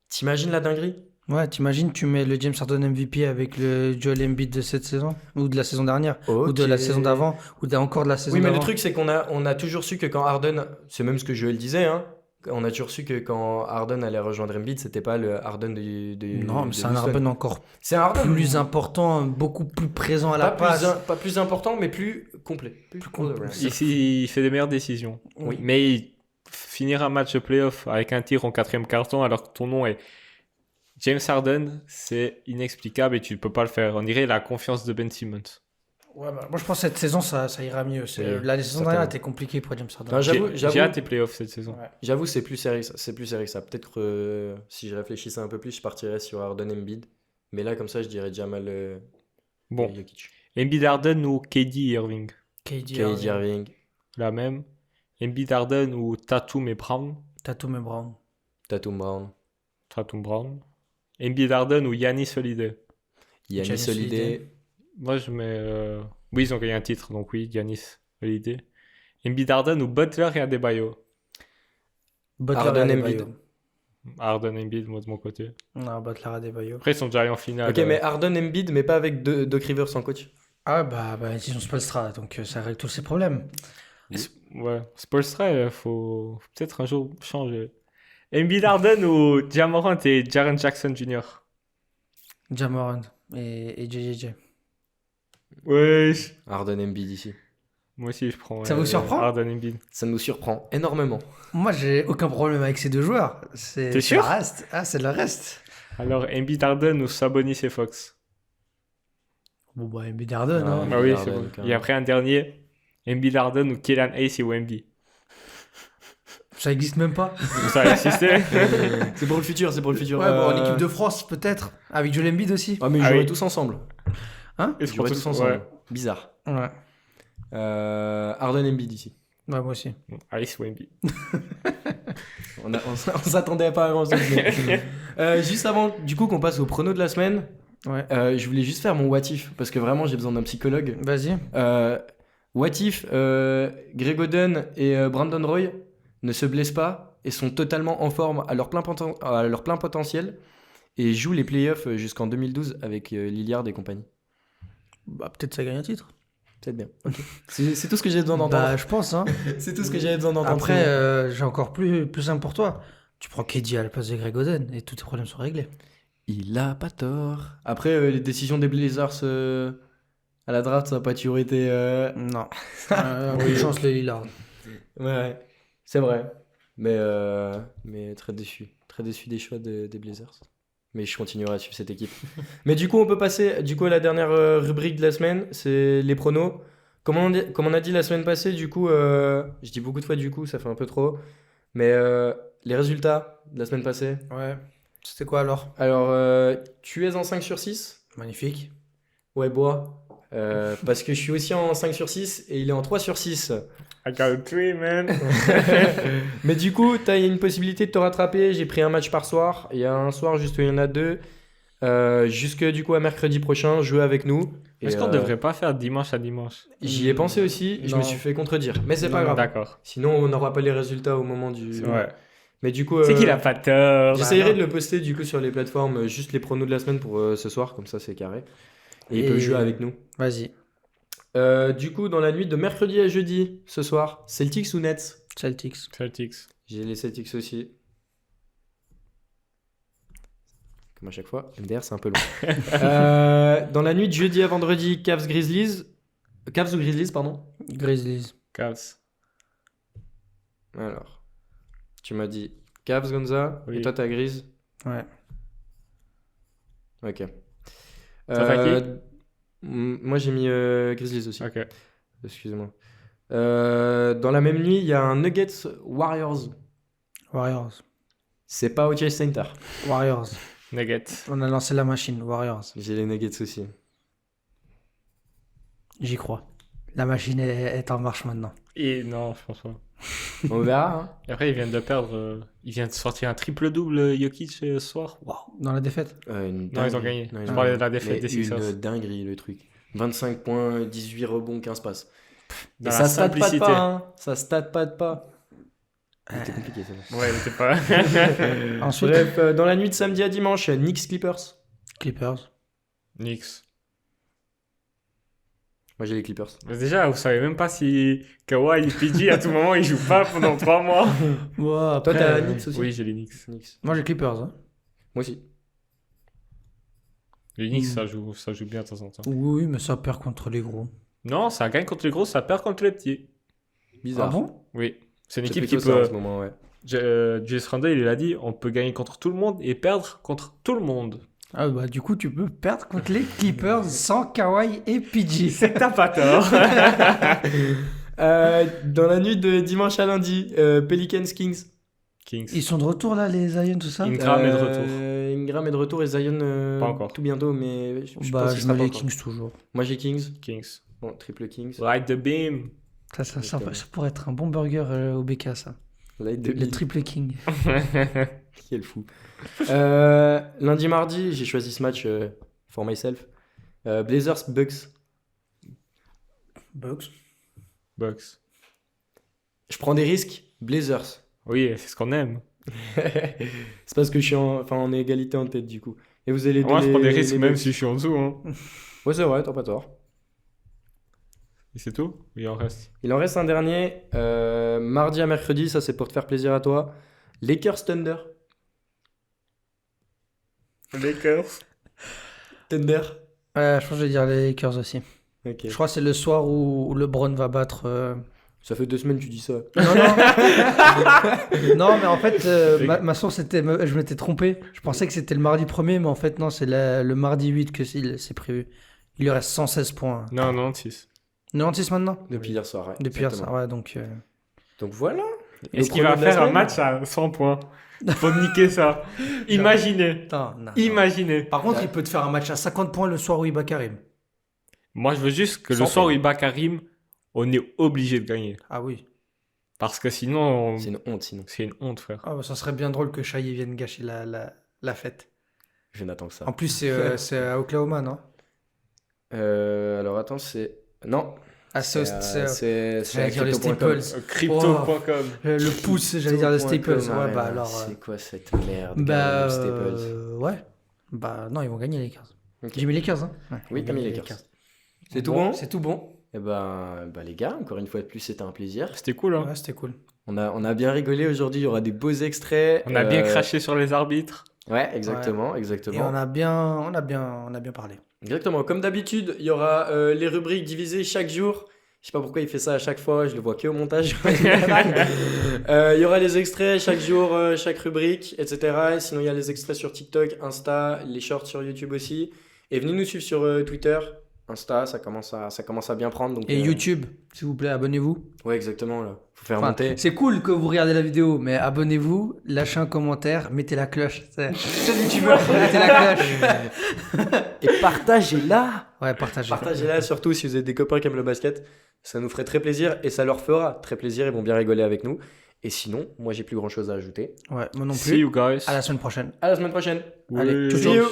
B: T'imagines la dinguerie?
D: Ouais, t'imagines, tu mets le James Harden MVP avec le Joel Embiid de cette saison, ou de la saison dernière, ou de la
B: Ok.
D: saison d'avant, ou encore de la saison
B: Oui, mais
D: d'avant.
B: le truc c'est on a toujours su que quand Harden, c'est même ce que Joel disait, hein, on a toujours su que quand Harden allait rejoindre Embiid, c'était pas le Harden
D: Non, mais
B: de
D: c'est un
B: Houston.
D: Harden encore
B: C'est un Harden
D: plus important, beaucoup plus présent à la
B: pas
D: passe.
B: pas plus important, mais plus complet. Plus
D: complet.
B: all around.
C: Ici, il fait des meilleures décisions.
B: Oui.
C: Mais finir un match de playoff avec un tir en 4e carton alors que ton nom est James Harden, c'est inexplicable et tu ne peux pas le faire. On dirait la confiance de Ben Simmons.
D: Ouais, bah, moi je pense que cette saison ça ira mieux.
B: Oui,
D: La saison
B: certainement.
D: dernière était compliquée pour James Harden.
B: Non, j'avoue,
C: J'ai hâte des playoffs cette saison.
D: Ouais.
B: j'avoue, c'est plus serré que ça. C'est plus serré que ça. Peut-être si je réfléchissais un peu plus, je partirais sur Harden Embiid. Mais là, comme ça, je dirais Jamal
C: Bon,
B: Jokic.
C: Embiid Harden ou KD Irving?
D: KD,
B: KD Irving,
C: La même. Embiid Harden ou Tatum et Brown?
D: Tatum et Brown.
B: Tatum Brown,
C: Tatum Brown. Embiid Harden ou Giannis Holiday?
B: Giannis
D: Giannis
B: Holiday,
D: Holiday.
C: Moi, je mets. Oui, ils ont gagné un titre, donc oui, Giannis Holiday. Embiid Harden ou Butler et Adebayo?
D: Butler
B: Harden,
D: et
B: Embiid.
D: Adebayo.
C: Harden, Embiid, moi de mon côté.
D: Non, Butler et Adebayo.
C: Après, ils sont déjà allés en finale.
B: Ok, mais Harden Embiid, mais pas avec Doc Rivers en coach.
D: Ah bah ils ont Spoelstra, donc ça règle tous ces problèmes.
C: Ouais, Spoelstra, faut peut-être un jour changer. Embiid Harden ou Jamorant et Jaren Jackson Jr.
D: Ja Morant et JJJ.
C: Wesh.
B: Harden Embiid ici.
C: Moi aussi, je prends.
D: Ça vous surprend
C: Harden Embiid.
B: Ça nous surprend énormément.
D: Moi j'ai aucun problème avec ces deux joueurs.
C: T'es
D: C'est
C: sûr
D: le reste. Ah, c'est le reste.
C: Alors, Embiid Harden ou Sabonis et Fox?
D: Bon bah Embiid Harden.
B: Ah,
D: hein.
B: Embiid
C: Ah oui,
B: Harden,
C: c'est bon.
B: quand même.
C: Et après, un dernier. Embiid Harden ou Kellan Hayes et Wemby?
D: Ça existe même pas.
C: Ça a existé.
B: C'est pour le futur, c'est pour le futur.
D: Ouais, bon, en équipe de France peut-être. Avec Joel Embiid aussi.
B: Ah, mais ils
C: Ah
B: joueraient
C: oui.
B: tous ensemble.
D: Hein
C: Ils
B: Ils joueraient tous ensemble. Bizarre.
D: Ouais.
B: Harden Embiid ici.
D: Ouais, moi aussi.
C: Hayes, Wemby.
B: On s'attendait pas à grand chose. Juste avant, du coup, qu'on passe au prono de la semaine,
D: Ouais.
B: je voulais juste faire mon what if parce que vraiment j'ai besoin d'un psychologue.
D: Vas-y.
B: What if Greg Oden et Brandon Roy ne se blessent pas et sont totalement en forme à leur plein potentiel et jouent les playoffs jusqu'en 2012 avec Lillard et compagnie.
D: Bah peut-être ça gagne un titre.
B: Peut-être bien. Ok. C'est tout ce que j'ai besoin d'entendre.
D: Bah je pense hein.
B: C'est tout ce que j'avais besoin d'entendre.
D: Après j'ai encore plus simple pour toi. Tu prends KD à la place de Greg Oden et tous tes problèmes sont réglés.
B: Il a pas tort. Après, les décisions des Blazers à la draft, ça n'a pas toujours été.
D: Non. Aucune chance les Lillard.
B: Ouais, c'est vrai. Mais très déçu. Très déçu des choix des Blazers. Mais je continuerai à suivre cette équipe. Mais du coup, on peut passer à la dernière rubrique de la semaine. C'est les pronos. Comme on a dit la semaine passée, du coup, je dis beaucoup de fois du coup, ça fait un peu trop. Mais les résultats de la semaine passée.
D: Ouais. C'était quoi alors?
B: Alors, tu es en 5 sur 6.
D: Magnifique.
B: Ouais, bois. Parce que je suis aussi en 5 sur 6 et il est en 3 sur 6.
C: I got a three, man.
B: Mais du coup, tu as une possibilité de te rattraper. J'ai pris un match par soir. Il y a un soir, juste il y en a deux. Jusque du coup à mercredi prochain, jouer avec nous.
C: Est-ce qu'on devrait pas faire dimanche à dimanche?
B: J'y ai pensé aussi, je me
D: Non.
B: suis fait contredire. Mais c'est pas grave.
C: D'accord.
B: Sinon, on n'aura pas les résultats au moment du.
C: Ouais.
B: Mais du coup,
C: C'est qu'il a pas tort.
B: j'essayerai
D: Bah,
B: de le poster du coup sur les plateformes, juste les pronos de la semaine pour ce soir, comme ça c'est carré. Et il
D: Et-
B: peut jouer avec nous.
D: Vas-y.
B: Du coup, dans la nuit de mercredi à jeudi, ce soir, Celtics ou Nets?
D: Celtics.
C: Celtics.
B: J'ai les Celtics aussi. Comme à chaque fois, MDR c'est un peu long. Dans la nuit de jeudi à vendredi, Cavs ou Grizzlies, pardon.
D: Grizzlies.
C: Cavs.
B: Alors, tu m'as dit Cavs, Gonza,
C: Oui.
B: et toi t'as Grizz.
D: Ouais.
B: Ok.
C: Ça fait qui
B: Moi j'ai mis Grizzlies aussi.
C: Ok.
B: Excusez-moi. Dans la même nuit, il y a un Nuggets Warriors.
D: Warriors.
B: C'est pas au Chase Center.
D: Warriors.
C: Nuggets.
D: On a lancé la machine. Warriors.
B: J'ai les Nuggets aussi.
D: J'y crois. La machine est en marche maintenant.
C: Et non, je pense pas.
B: On verra. Hein.
C: Et après, ils viennent de perdre. Ils viennent de sortir un triple-double Jokic ce soir.
D: Waouh. Dans la défaite.
B: Une
C: Non, ils ont
B: dinguerie.
C: gagné.
B: Non, ils
C: Je
B: ont
C: parlais
B: gagné.
C: de la défaite
B: Mais
C: des Sixers.
B: une dinguerie le truc. 25 points, 18 rebonds, 15 passes.
C: Dans
B: Et
C: la
B: ça stat pas de
C: simplicité.
B: pas. Hein. Ça stat pas de pas. C'était compliqué ça.
C: Ouais, mais c'est pas.
D: Ensuite,
B: Bref, dans la nuit de samedi à dimanche, Knicks Clippers.
D: Clippers.
C: Knicks.
B: Moi j'ai les Clippers.
C: Mais déjà, vous savez même pas si Kawhi et PG, à tout moment, ils jouent pas pendant 3 mois.
D: Ouais, après,
B: Toi t'as Knicks aussi.
C: Oui, j'ai les Knicks.
B: Knicks.
D: Moi j'ai Clippers. Hein.
B: Moi aussi.
C: Les Knicks, ça joue bien de temps en temps.
D: Oui, mais ça perd contre les gros.
C: Non, ça gagne contre les gros, ça perd contre les petits.
B: Bizarre.
D: Ah bon?
C: Oui. C'est une
B: C'est
C: équipe qui
B: plutôt ça en
C: peut.
B: ce moment, ouais.
C: Julius Randle, il a dit on peut gagner contre tout le monde et perdre contre tout le monde.
D: Ah bah du coup tu peux perdre contre les Clippers sans Kawhi et PG.
C: C'est que t'as pas tort.
B: Dans la nuit de dimanche à lundi, Pelicans Kings.
C: Kings.
D: Ils sont de retour là les Zion tout ça?
C: Ingram est de retour.
B: Ingram est de retour et Zion
C: Pas encore.
B: tout bientôt, mais je pense
D: Bah
B: qu'il
D: je
B: sera
D: mets
B: pas
D: les
B: encore.
D: Kings toujours.
B: Moi j'ai Kings.
C: Kings.
B: Bon, triple Kings.
C: Ride the beam.
D: Ça pourrait être un bon burger au BK ça.
B: Light de
D: Le
B: Bill.
D: triple King.
B: Quel fou. Lundi, mardi, j'ai choisi ce match for myself. Blazers Bucks.
D: Bucks.
C: Bucks.
B: Je prends des risques. Blazers.
C: Oui, c'est ce qu'on aime.
B: C'est parce que je suis en égalité en tête du coup. Et vous allez
C: Moi, je
B: donner
C: prends des risques
B: les
C: même
B: Bucks.
C: si je suis en dessous. Hein.
B: Ouais, c'est vrai, t'as pas tort.
C: Et c'est tout? Il en reste.
B: Il en reste un dernier. Mardi à mercredi, ça c'est pour te faire plaisir à toi. Lakers Thunder.
C: Lakers.
B: Thunder.
D: Je pense que je vais dire les Lakers aussi.
B: Ok.
D: Je crois que c'est le soir où LeBron va battre.
B: Ça fait 2 semaines que tu dis ça.
D: Non, non. Non, mais en fait, ma source était. Je m'étais trompé. Je pensais que c'était le mardi 1er, mais en fait, non, c'est le mardi 8 que c'est prévu. Il lui reste 116 points.
C: Non, non, 6.
D: 96 maintenant?
B: Depuis hier soir, ouais.
D: Depuis hier
B: exactement.
D: soir, ouais, donc.
B: Donc voilà.
C: Est-ce
B: Le
C: qu'il va
B: premier de la
C: faire un
B: semaine.
C: match à 100 points? Faut niquer ça. Imaginez.
D: Non, non.
C: Imaginez.
D: Par contre, il peut te faire un match à 50 points le soir où il bat Karim.
C: Moi, je veux juste que le
B: 100
C: soir où
B: points.
C: il bat Karim, on est obligé de gagner.
D: Ah oui.
C: Parce que sinon,
B: C'est une honte sinon.
C: c'est une honte, frère.
D: Ah, bah, ça serait bien drôle que Shai vienne gâcher la fête.
B: Je n'attends que ça.
D: En plus, c'est à Oklahoma, non?
B: Alors attends, c'est. Non.
D: Ah, c'est
B: C'est
D: j'allais dire le
B: crypto.com.
D: Staples.
C: Crypto.com.
D: Le pouce, j'allais dire le Staples. Ouais,
B: Arena.
D: bah alors.
B: C'est quoi cette merde?
D: Bah,
B: le Staples.
D: ouais. Bah, non, ils vont gagner les Lakers.
B: Ok.
D: J'ai mis les Lakers, hein? Ouais,
B: Oui,
D: ils
B: t'as
D: vont
B: mis les
D: gagner
B: Lakers. C'est tout bon?
D: C'est tout bon.
B: Eh ben, les gars, encore une fois de plus, c'était un plaisir.
C: C'était cool, hein.
D: Ouais, c'était cool.
B: On a bien rigolé aujourd'hui. Il y aura des beaux extraits.
C: On a bien craché sur les arbitres.
B: Ouais, exactement,
D: Et
B: exactement.
D: on a bien parlé.
B: Exactement. Comme d'habitude, il y aura les rubriques divisées chaque jour. Je sais pas pourquoi il fait ça à chaque fois. Je le vois que au montage. Il y aura les extraits chaque jour, chaque rubrique, etc. Et sinon, il y a les extraits sur TikTok, Insta, les shorts sur YouTube aussi. Et venez nous suivre sur Twitter, Insta. Ça commence à bien prendre. Donc,
D: Et YouTube, s'il vous plaît, abonnez-vous.
B: Ouais, exactement. Là, faut faire
D: Enfin,
B: monter.
D: c'est cool que vous regardez la vidéo, mais abonnez-vous, lâchez un commentaire, mettez la cloche. C'est youtubeur, mettez la cloche.
B: Et partagez-la.
D: Ouais, partagez.
B: Partagez-la surtout si vous êtes des copains qui aiment le basket. Ça nous ferait très plaisir et ça leur fera très plaisir. Ils vont bien rigoler avec nous. Et sinon, moi, j'ai plus grand chose à ajouter.
D: Ouais, moi non
C: See
D: plus.
C: you guys.
D: À la semaine prochaine.
B: À la semaine prochaine.
D: Allez,
C: Oui.
D: ciao, ciao.